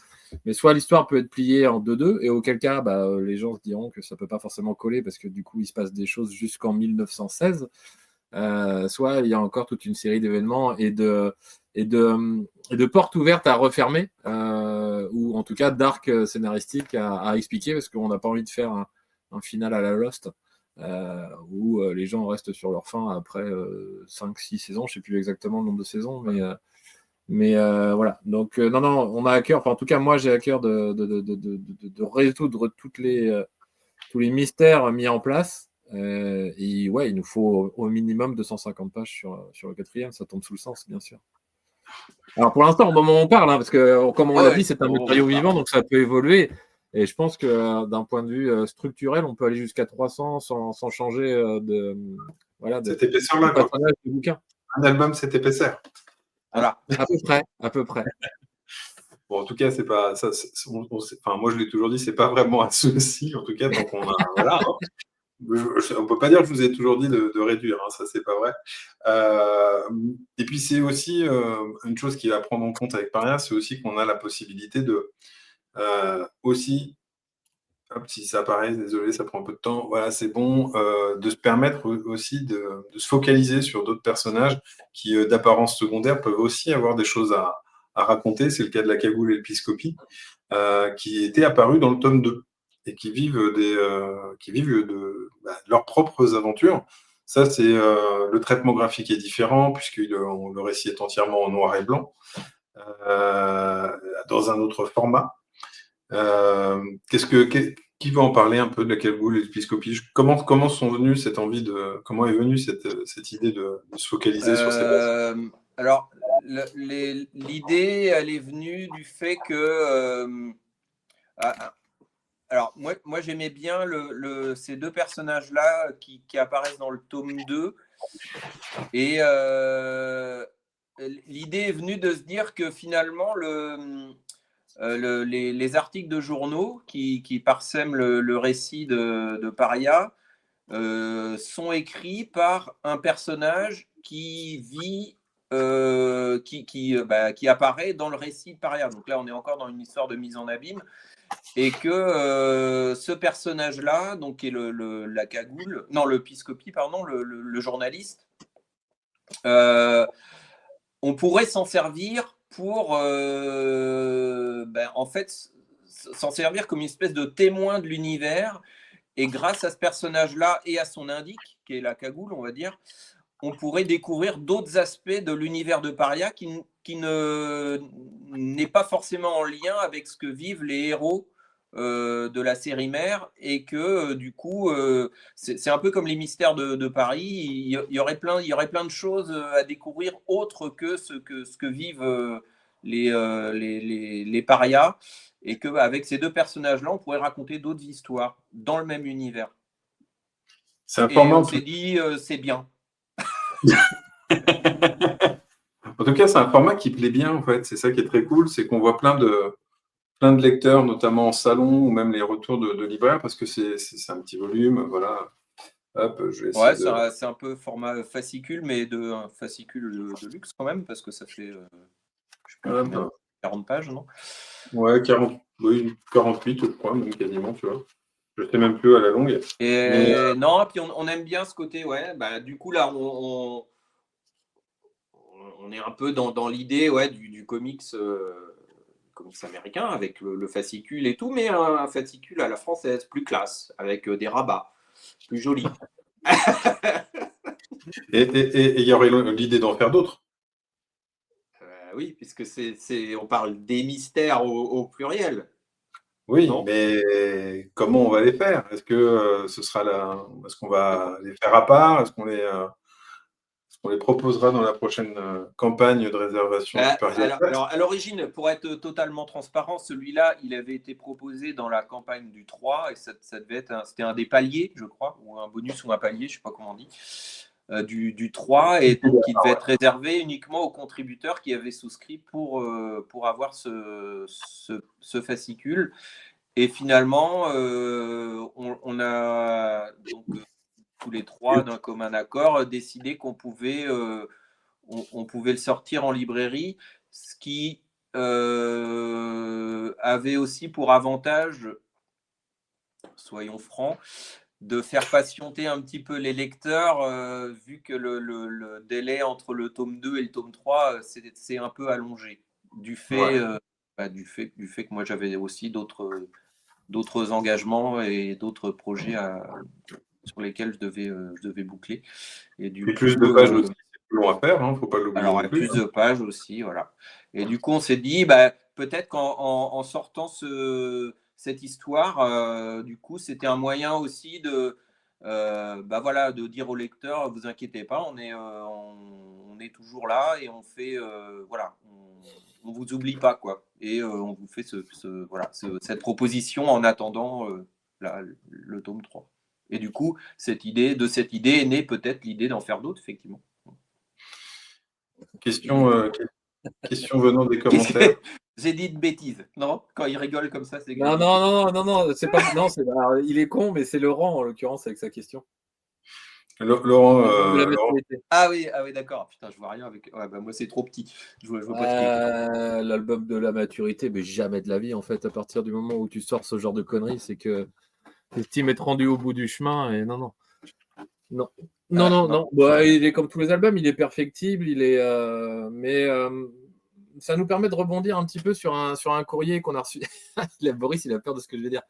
Mais soit l'histoire peut être pliée en 2-2, et auquel cas, les gens se diront que ça ne peut pas forcément coller parce que du coup, il se passe des choses jusqu'en 1916. Soit il y a encore toute une série d'événements et de portes ouvertes à refermer, ou en tout cas d'arcs scénaristiques à expliquer, parce qu'on n'a pas envie de faire un final à la Lost, où les gens restent sur leur faim après 5-6 saisons, je ne sais plus exactement le nombre de saisons, mais voilà. Donc non, on a à cœur, enfin en tout cas moi j'ai à cœur de résoudre tous les mystères mis en place. Et ouais, il nous faut au minimum 250 pages sur le 4e, ça tombe sous le sens, bien sûr. Alors pour l'instant, au moment où on parle, parce que comme on l'a dit, c'est un matériau vivant, donc ça peut évoluer. Et je pense que d'un point de vue structurel, on peut aller jusqu'à 300 sans changer cette épaisseur-là, quoi. Du bouquin. Un album, cette épaisseur. Voilà. À peu près. Bon, en tout cas, c'est pas ça. Enfin, moi, je l'ai toujours dit, c'est pas vraiment un souci. En tout cas, donc on a, voilà. On peut pas dire que je vous ai toujours dit de réduire, hein, ça c'est pas vrai. Et puis c'est aussi une chose qu'il va prendre en compte avec Paria, c'est aussi qu'on a la possibilité de aussi, hop, si ça apparaît, désolé, ça prend un peu de temps, voilà, c'est bon, de se permettre aussi de se focaliser sur d'autres personnages qui, d'apparence secondaire, peuvent aussi avoir des choses à raconter. C'est le cas de la Cagoule et le Piscopie, qui étaient apparus dans le tome 2 et qui vivent de leurs propres aventures. Ça, c'est le traitement graphique est différent puisque le récit est entièrement en noir et blanc, dans un autre format. Qui va en parler un peu de la Cagoule et de l'Épiscopie? Comment sont venues cette envie comment est venue cette idée de se focaliser sur ces bases? Alors, l'idée, elle est venue du fait que alors, moi j'aimais bien ces deux personnages-là qui apparaissent dans le tome 2. Et l'idée est venue de se dire que finalement, les articles de journaux qui parsèment le récit de Paria sont écrits par un personnage qui vit, qui apparaît dans le récit de Paria. Donc là, on est encore dans une histoire de mise en abîme. Et que ce personnage-là, donc qui est la Cagoule, non, le Piscopie, pardon, le journaliste, on pourrait s'en servir pour, en fait, s'en servir comme une espèce de témoin de l'univers. Et grâce à ce personnage-là et à son indique, qui est la Cagoule, on va dire, on pourrait découvrir d'autres aspects de l'univers de Paria qui n'est pas forcément en lien avec ce que vivent les héros de la série mère, et que du coup c'est un peu comme les mystères de Paris. Il y aurait plein de choses à découvrir autres que ce que vivent les parias, et qu'avec ces deux personnages là on pourrait raconter d'autres histoires dans le même univers. C'est un format, et on s'est dit c'est bien. En tout cas, c'est un format qui plaît bien, en fait. C'est ça qui est très cool, c'est qu'on voit plein de lecteurs, notamment en salon, ou même les retours de libraires, parce que c'est un petit volume, voilà. Hop, je vais essayer c'est un peu format fascicule, mais un fascicule de luxe quand même, parce que ça fait je sais plus combien, 40 pages, non? Ouais, 48, je crois, même quasiment, tu vois. Je sais même plus à la longue. Et non, puis on aime bien ce côté, ouais. Du coup, là, on est un peu dans l'idée, ouais, du comics américain, avec le fascicule et tout, mais un fascicule à la française, plus classe, avec des rabats, plus joli. Et il y aurait l'idée d'en faire d'autres. Oui, puisque on parle des mystères au pluriel. Oui, non, mais comment on va les faire? Est-ce que est-ce qu'on va les faire à part? Est-ce qu'on les proposera dans la prochaine campagne de réservation du Paria? Alors, à l'origine, pour être totalement transparent, celui-là, il avait été proposé dans la campagne du 3, et ça devait être c'était un des paliers, je crois, ou un bonus ou un palier, je ne sais pas comment on dit, du 3, et donc il devait être réservé uniquement aux contributeurs qui avaient souscrit pour avoir ce fascicule. Et finalement, on a donc tous les trois, d'un commun accord, décidé qu'on pouvait, on pouvait le sortir en librairie, ce qui avait aussi pour avantage, soyons francs, de faire patienter un petit peu les lecteurs, vu que le délai entre le tome 2 et le tome 3, c'est un peu allongé. Du fait, du fait que moi j'avais aussi d'autres engagements et d'autres projets sur lesquels je devais boucler. Et du Et coup, plus de pages aussi, c'est plus long à faire, hein, faut pas l'oublier alors, il y non a plus. plus de pages aussi, voilà. Et du coup, on s'est dit, peut-être qu'en sortant cette histoire, du coup, c'était un moyen aussi voilà, de dire au lecteur, vous inquiétez pas, on est toujours là et on fait, voilà, on vous oublie pas, quoi. Et on vous fait voilà, cette proposition en attendant le tome 3. Et du coup, de cette idée est née peut-être l'idée d'en faire d'autres, effectivement. Question venant des commentaires. J'ai dit de bêtises, non? Quand il rigole comme ça, c'est que j'ai Non, dit. non, c'est pas. Non, alors, il est con, mais c'est Laurent en l'occurrence avec sa question. Laurent, De la Laurent, maturité. Ah oui, d'accord. Putain, je vois rien avec. Ouais, moi, c'est trop petit. Je vois pas de qui il parle. L'album de la maturité, mais jamais de la vie en fait. À partir du moment où tu sors ce genre de conneries, c'est que l'estime est rendue au bout du chemin. Et non. Non. Bah, il est comme tous les albums, il est perfectible, mais ça nous permet de rebondir un petit peu sur un courrier qu'on a reçu. Boris, il a peur de ce que je vais dire.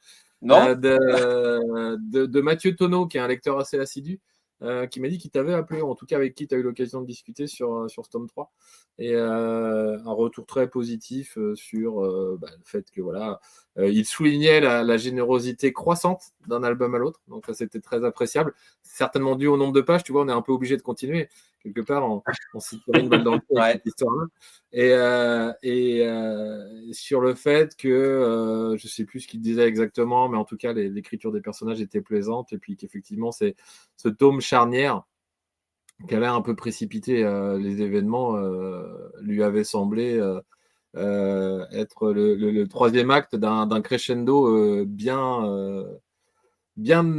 Non? De Mathieu Tonneau, qui est un lecteur assez assidu, qui m'a dit qu'il t'avait appelé, ou en tout cas avec qui tu as eu l'occasion de discuter sur ce tome 3. Et un retour très positif sur le fait que voilà, il soulignait la générosité croissante d'un album à l'autre. Donc ça, c'était très appréciable. C'est certainement dû au nombre de pages. Tu vois, on est un peu obligé de continuer. Quelque part, on s'est tiré une balle dans le pied avec cette histoire-là. Et sur le fait que je ne sais plus ce qu'il disait exactement, mais en tout cas, l'écriture des personnages était plaisante. Et puis qu'effectivement, c'est ce tome charnière qui avait un peu précipité les événements, lui avait semblé être le troisième acte d'un crescendo bien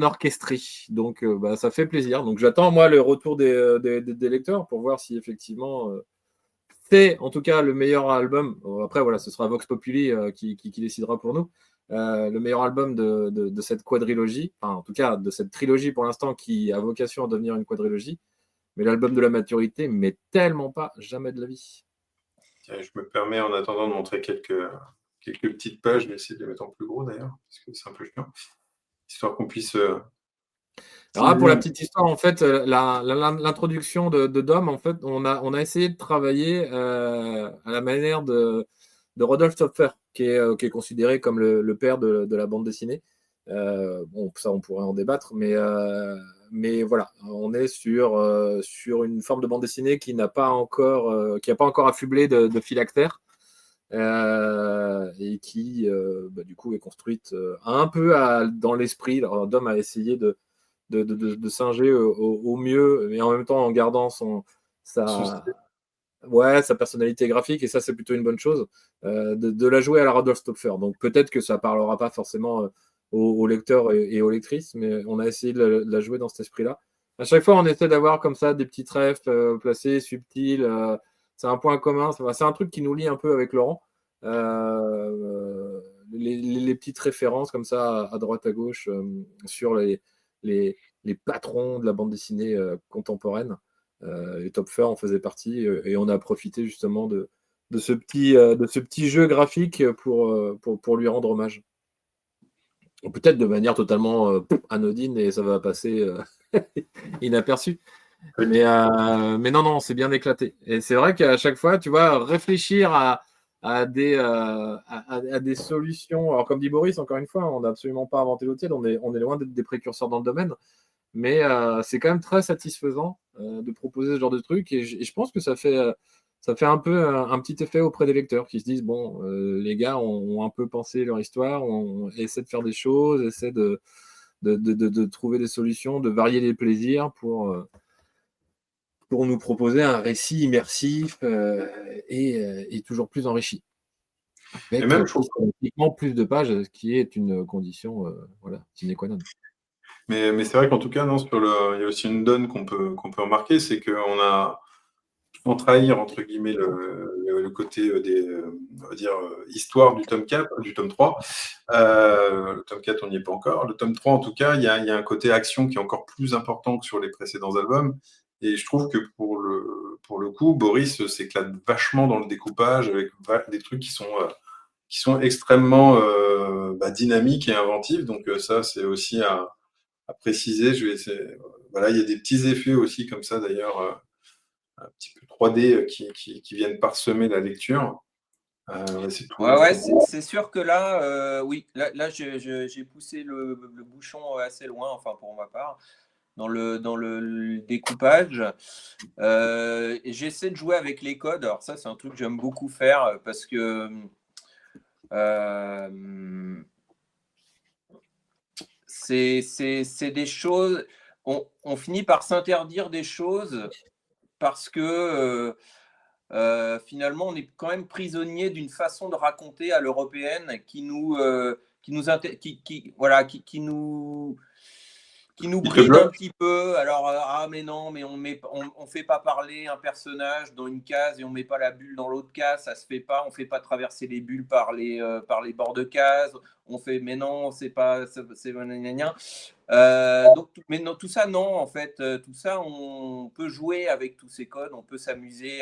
orchestré. Donc, ça fait plaisir. Donc, j'attends, moi, le retour des lecteurs pour voir si effectivement c'est en tout cas le meilleur album. Après, voilà, ce sera Vox Populi qui décidera pour nous. Le meilleur album de cette quadrilogie, enfin, en tout cas de cette trilogie pour l'instant qui a vocation à devenir une quadrilogie. Mais l'album de la maturité, mais tellement pas, jamais de la vie. Tiens, je me permets en attendant de montrer quelques petites pages, je vais essayer de les mettre en plus gros d'ailleurs, parce que c'est un peu chiant, histoire qu'on puisse. Alors là, pour la petite histoire, en fait, l'introduction de Dom, en fait, on a essayé de travailler à la manière de Rodolphe Töpffer, qui est considéré comme le père de la bande dessinée. Bon, ça, on pourrait en débattre, mais voilà, on est sur une forme de bande dessinée qui n'a pas encore affublé de phylactères et qui, du coup, est construite un peu dans l'esprit. Alors, Dom a essayé de singer au mieux, mais en même temps en gardant sa personnalité graphique, et ça c'est plutôt une bonne chose, de la jouer à la Rodolphe Töpffer. Donc peut-être que ça parlera pas forcément aux lecteurs et aux lectrices, mais on a essayé de la jouer dans cet esprit-là. À chaque fois, on essaie d'avoir comme ça des petits trèfles placés, subtils. C'est un point commun. C'est un truc qui nous lie un peu avec Laurent. Les petites références comme ça à droite à gauche sur les patrons de la bande dessinée contemporaine. Et Töpffer en faisait partie, et on a profité justement de ce petit jeu graphique pour lui rendre hommage. Peut-être de manière totalement anodine, et ça va passer inaperçu. Mais non, c'est bien éclaté. Et c'est vrai qu'à chaque fois, tu vois, réfléchir à des solutions. Alors, comme dit Boris, encore une fois, on n'a absolument pas inventé l'eau tiède, on est loin d'être des précurseurs dans le domaine. Mais c'est quand même très satisfaisant de proposer ce genre de truc. Et je pense que ça fait un peu un petit effet auprès des lecteurs qui se disent, bon, les gars ont un peu pensé leur histoire, on essaie de faire des choses, essaie de trouver des solutions, de varier les plaisirs pour nous proposer un récit immersif et toujours plus enrichi. Avec Et même, systématiquement plus de pages, ce qui est une condition sine qua non. Mais c'est vrai qu'en tout cas, non, il y a aussi une donne qu'on peut remarquer, c'est qu'on a souvent trahi, entre guillemets, le côté on va dire, histoire du tome 4, du tome 3. Le tome 4, on n'y est pas encore. Le tome 3, en tout cas, il y a un côté action qui est encore plus important que sur les précédents albums. Et je trouve que pour le coup, Boris s'éclate vachement dans le découpage avec des trucs qui sont extrêmement dynamiques et inventifs. Donc ça, c'est aussi à préciser. Voilà, il y a des petits effets aussi comme ça, d'ailleurs, un petit peu 3D qui viennent parsemer la lecture. C'est tout. Ouais, c'est sûr que là, oui, là j'ai poussé le bouchon assez loin, enfin pour ma part, dans le découpage. J'essaie de jouer avec les codes. Alors ça, c'est un truc que j'aime beaucoup faire parce que c'est des choses. On finit par s'interdire des choses parce que finalement, on est quand même prisonnier d'une façon de raconter à l'européenne qui nous Il te bride un bloque. petit peu. Alors, mais non, mais on fait pas parler un personnage dans une case et on met pas la bulle dans l'autre case, ça se fait pas. On fait pas traverser les bulles par les bords de case. On fait, mais non, c'est pas, c'est donc, mais non, tout ça, non, en fait, tout ça, on peut jouer avec tous ces codes, on peut s'amuser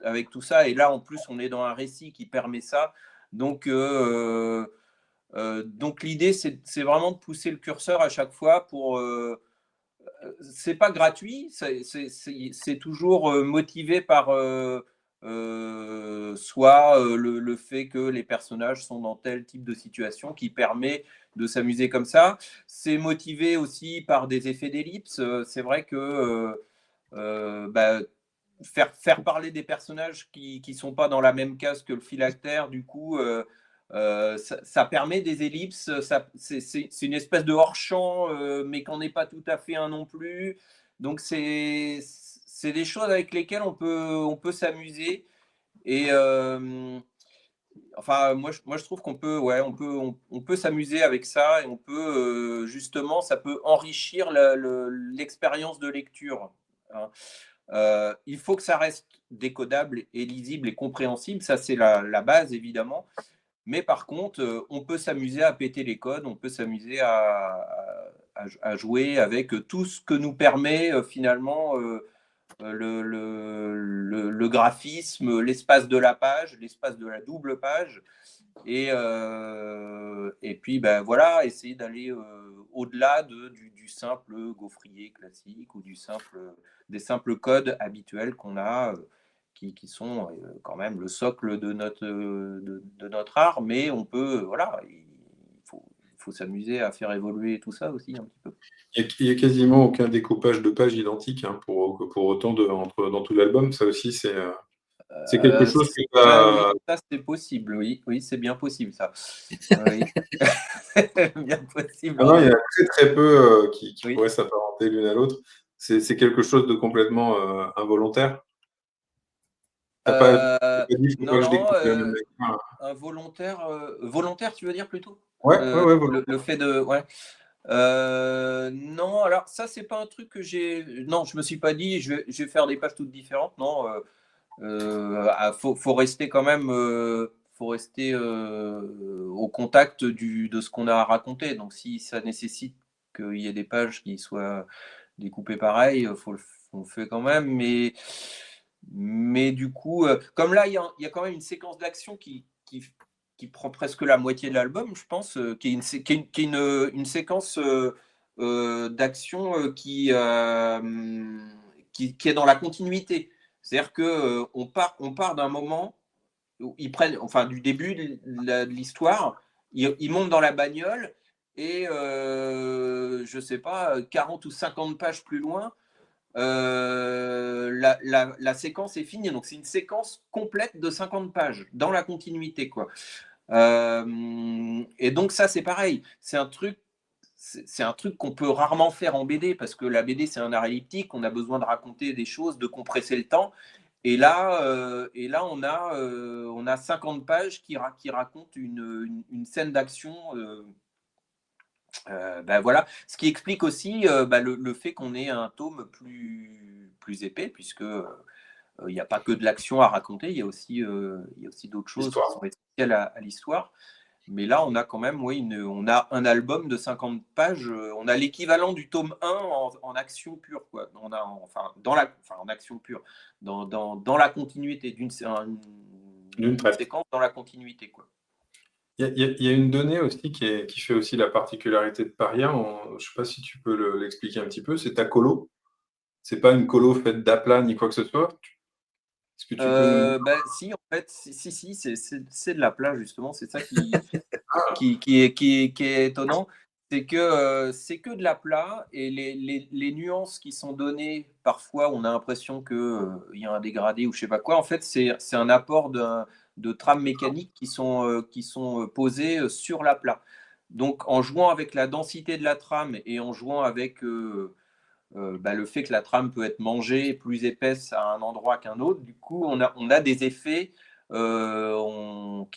avec tout ça. Et là, en plus, on est dans un récit qui permet ça. Donc l'idée, c'est vraiment de pousser le curseur à chaque fois pour. C'est pas gratuit, c'est toujours motivé par soit le fait que les personnages sont dans tel type de situation qui permet de s'amuser comme ça. C'est motivé aussi par des effets d'ellipse. C'est vrai que faire parler des personnages qui ne sont pas dans la même case que le phylactère, du coup, ça permet des ellipses. C'est une espèce de hors-champ, mais qu'on n'est pas tout à fait un non plus. Donc, c'est des choses avec lesquelles on peut s'amuser. Et enfin, moi, je trouve qu'on peut, ouais, on peut s'amuser avec ça et on peut, justement, ça peut enrichir l'expérience de lecture. Hein. Il faut que ça reste décodable et lisible et compréhensible, ça c'est la base évidemment. Mais par contre, on peut s'amuser à péter les codes, on peut s'amuser à jouer avec tout ce que nous permet finalement le graphisme, l'espace de la page, l'espace de la double page. Et puis, ben, voilà, essayer d'aller au-delà du simple gaufrier classique ou des simples codes habituels qu'on a, qui sont quand même le socle de notre art, mais on peut, voilà, il faut s'amuser à faire évoluer tout ça aussi un petit peu. Il y a quasiment aucun découpage de pages identique, hein, pour autant dans tout l'album. Ça aussi, c'est quelque chose que tu Oui, as. ça c'est possible, oui, oui, c'est bien possible ça. Oui. Bien possible. Ah non, il y en a très très peu qui Oui. pourraient s'apparenter l'une à l'autre. C'est quelque chose de complètement involontaire. T'as pas dit, faut pas Non, que je non, découpe la même lecture. volontaire, tu veux dire plutôt? Ouais, ouais, ouais, Le fait de, ouais. Non, alors ça, c'est pas un truc que non, je me suis pas dit, je vais faire des pages toutes différentes. Non, faut rester quand même, faut rester au contact de ce qu'on a à raconter. Donc, si ça nécessite qu'il y ait des pages qui soient découpées pareil, on le fait quand même. Mais du coup, comme là, il y a quand même une séquence d'action qui prend presque la moitié de l'album, je pense, qui est une séquence d'action qui est dans la continuité. C'est-à-dire que on part d'un moment où ils prennent, enfin du début de l'histoire, ils montent dans la bagnole et je sais pas, 40 ou 50 pages plus loin, la séquence est finie. Donc c'est une séquence complète de 50 pages dans la continuité, quoi. Et donc ça c'est pareil, c'est un truc qu'on peut rarement faire en BD parce que la BD c'est un art elliptique, on a besoin de raconter des choses, de compresser le temps. Et là, on a 50 pages qui racontent une scène d'action Voilà. Ce qui explique aussi le fait qu'on ait un tome plus épais, puisque il n'y a pas que de l'action à raconter, il y a aussi d'autres choses qui sont L'histoire. essentielles à l'histoire. Mais là, on a quand même, on a un album de 50 pages. On a l'équivalent du tome 1 en action pure, quoi. On a, en action pure, dans la continuité d'une D'une traite. séquence, dans la continuité, quoi. Il y a une donnée aussi qui fait aussi la particularité de Paria. Je ne sais pas si tu peux l'expliquer un petit peu. C'est ta colo. C'est pas une colo faite d'aplat ni quoi que ce soit. Est-ce que tu peux nous... Si, en fait, si, c'est de l'aplat, justement. C'est ça qui est étonnant. C'est que de l'aplat et les nuances qui sont données, parfois, on a l'impression qu'il y a un dégradé ou je sais pas quoi. En fait, c'est un apport de trames mécaniques qui sont posées sur l'aplat. Donc, en jouant avec la densité de la trame et en jouant avec le fait que la trame peut être mangée plus épaisse à un endroit qu'un autre, du coup, on a des effets on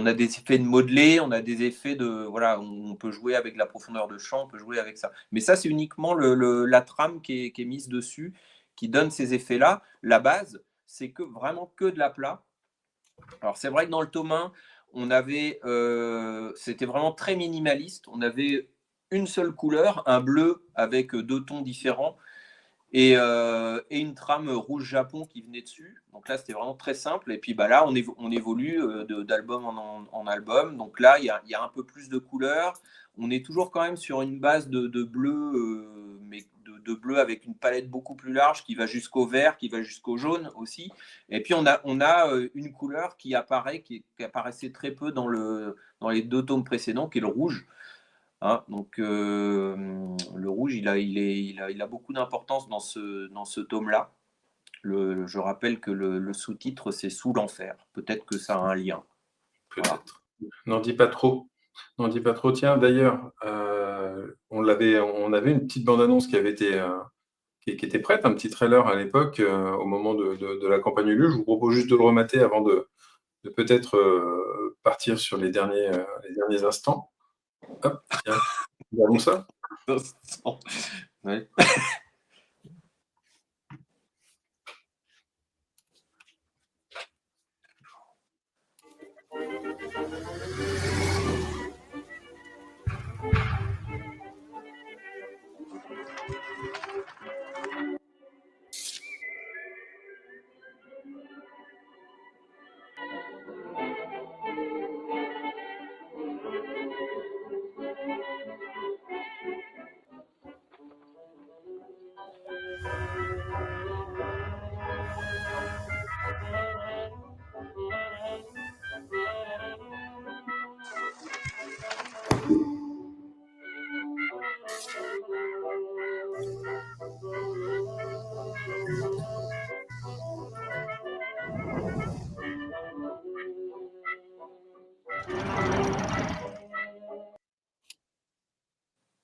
a des effets de modelé, on a des effets voilà, on peut jouer avec la profondeur de champ, on peut jouer avec ça. Mais ça, c'est uniquement la trame qui est mise dessus, qui donne ces effets-là. La base, c'est vraiment que de l'aplat. Alors, c'est vrai que dans le tome 1, c'était vraiment très minimaliste. On avait une seule couleur, un bleu avec 2 tons différents et une trame rouge Japon qui venait dessus. Donc là, c'était vraiment très simple. Et puis là, on évolue d'album en album. Donc là, il y a un peu plus de couleurs. On est toujours quand même sur une base de bleu, mais de bleu avec une palette beaucoup plus large qui va jusqu'au vert, qui va jusqu'au jaune aussi. Et puis on a une couleur qui apparaissait très peu dans les 2 tomes précédents, qui est le rouge. Hein, donc le rouge, il a beaucoup d'importance dans ce tome-là. Je rappelle que le sous-titre, c'est Sous l'enfer. Peut-être que ça a un lien. Peut-être. Voilà. N'en dis pas trop. N'en dis pas trop. Tiens, d'ailleurs, on avait une petite bande-annonce qui était prête, un petit trailer à l'époque, au moment de la campagne Ulu. Je vous propose juste de le remater avant de peut-être partir sur les derniers instants. Hop, tiens, regardons ça. Ouais.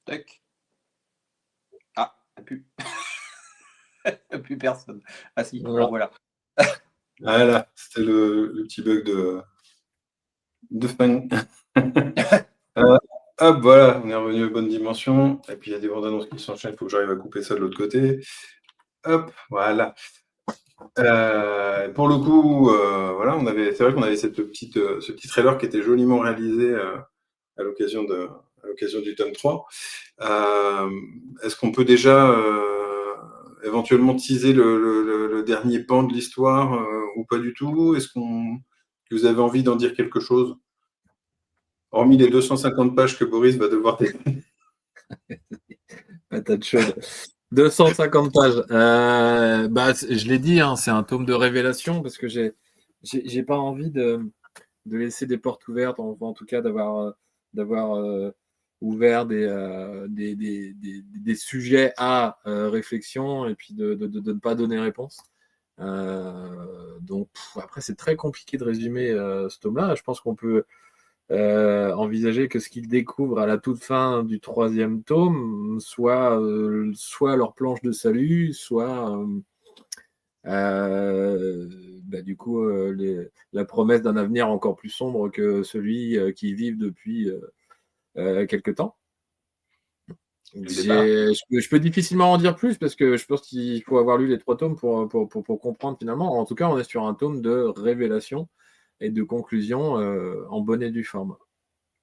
Tac. Ah, plus. Plus personne. Ah si, Voilà. voilà. Voilà, c'était le petit bug de fin. Hop, voilà, on est revenu aux bonnes dimensions. Et puis il y a des bandes annonces qui s'enchaînent, il faut que j'arrive à couper ça de l'autre côté. Hop, voilà. Pour le coup, voilà, c'est vrai qu'on avait ce petit trailer qui était joliment réalisé à l'occasion du tome 3. Est-ce qu'on peut déjà éventuellement teaser le dernier pan de l'histoire ou pas du tout? Est-ce que vous avez envie d'en dire quelque chose? Hormis les 250 pages que Boris va devoir décrire. Patate chaude. 250 pages. Je l'ai dit, hein, c'est un tome de révélation parce que j'ai pas envie de laisser des portes ouvertes, en tout cas d'avoir ouvert des sujets à réflexion et puis de ne pas donner réponse. Donc après, c'est très compliqué de résumer ce tome-là. Je pense qu'on peut envisager que ce qu'ils découvrent à la toute fin du 3e tome soit leur planche de salut, soit du coup la promesse d'un avenir encore plus sombre que celui qu'ils vivent depuis quelque temps. débat. Je peux difficilement en dire plus parce que je pense qu'il faut avoir lu les 3 tomes pour comprendre finalement. En tout cas, on est sur un tome de révélation et de conclusion en bonne et due forme.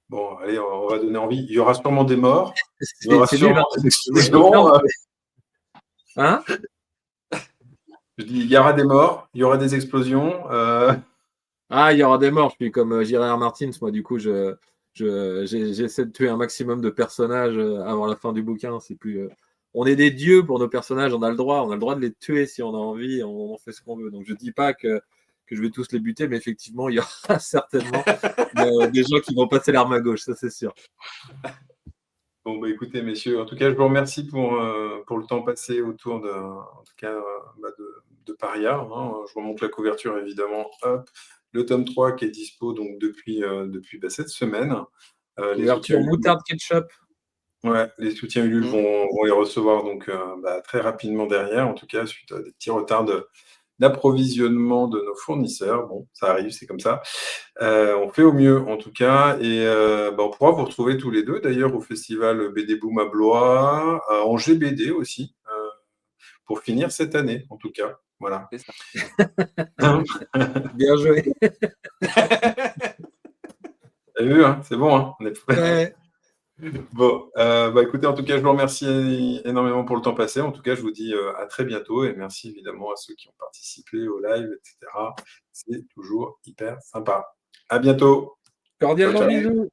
Bon, allez, on va donner envie. Il y aura sûrement des morts. Il y aura C'est nul, sûrement hein. des explosions. Hein? Je dis, il y aura des morts, il y aura des explosions. Ah, il y aura des morts. Je suis comme J.R.R. Martins. Moi, du coup, j'essaie de tuer un maximum de personnages avant la fin du bouquin. C'est plus. On est des dieux pour nos personnages. On a le droit. On a le droit de les tuer si on a envie. On fait ce qu'on veut. Donc, je dis pas que je vais tous les buter, mais effectivement, il y aura certainement des gens qui vont passer l'arme à gauche. Ça, c'est sûr. Bon, bah, écoutez, messieurs, en tout cas, je vous remercie pour le temps passé autour en tout cas, de Paria. Hein. Je remonte la couverture, évidemment. Hop. Le tome 3 qui est dispo donc, depuis cette semaine. Couverture moutarde ketchup. Ouais, les soutiens Ulule vont les recevoir donc, très rapidement derrière, en tout cas, suite à des petits retards d'approvisionnement de nos fournisseurs. Bon, ça arrive, c'est comme ça. On fait au mieux, en tout cas. Et on pourra vous retrouver tous les deux, d'ailleurs, au festival BD Boom à Blois, à Angers BD aussi, pour finir cette année, en tout cas. Voilà. C'est ça. Bien joué. T'as vu, hein, c'est bon, hein, on est prêt. Ouais. Bon, écoutez, en tout cas, je vous remercie énormément pour le temps passé. En tout cas, je vous dis à très bientôt et merci évidemment à ceux qui ont participé au live, etc. C'est toujours hyper sympa. À bientôt. Cordialement Ciao, ciao. bisous.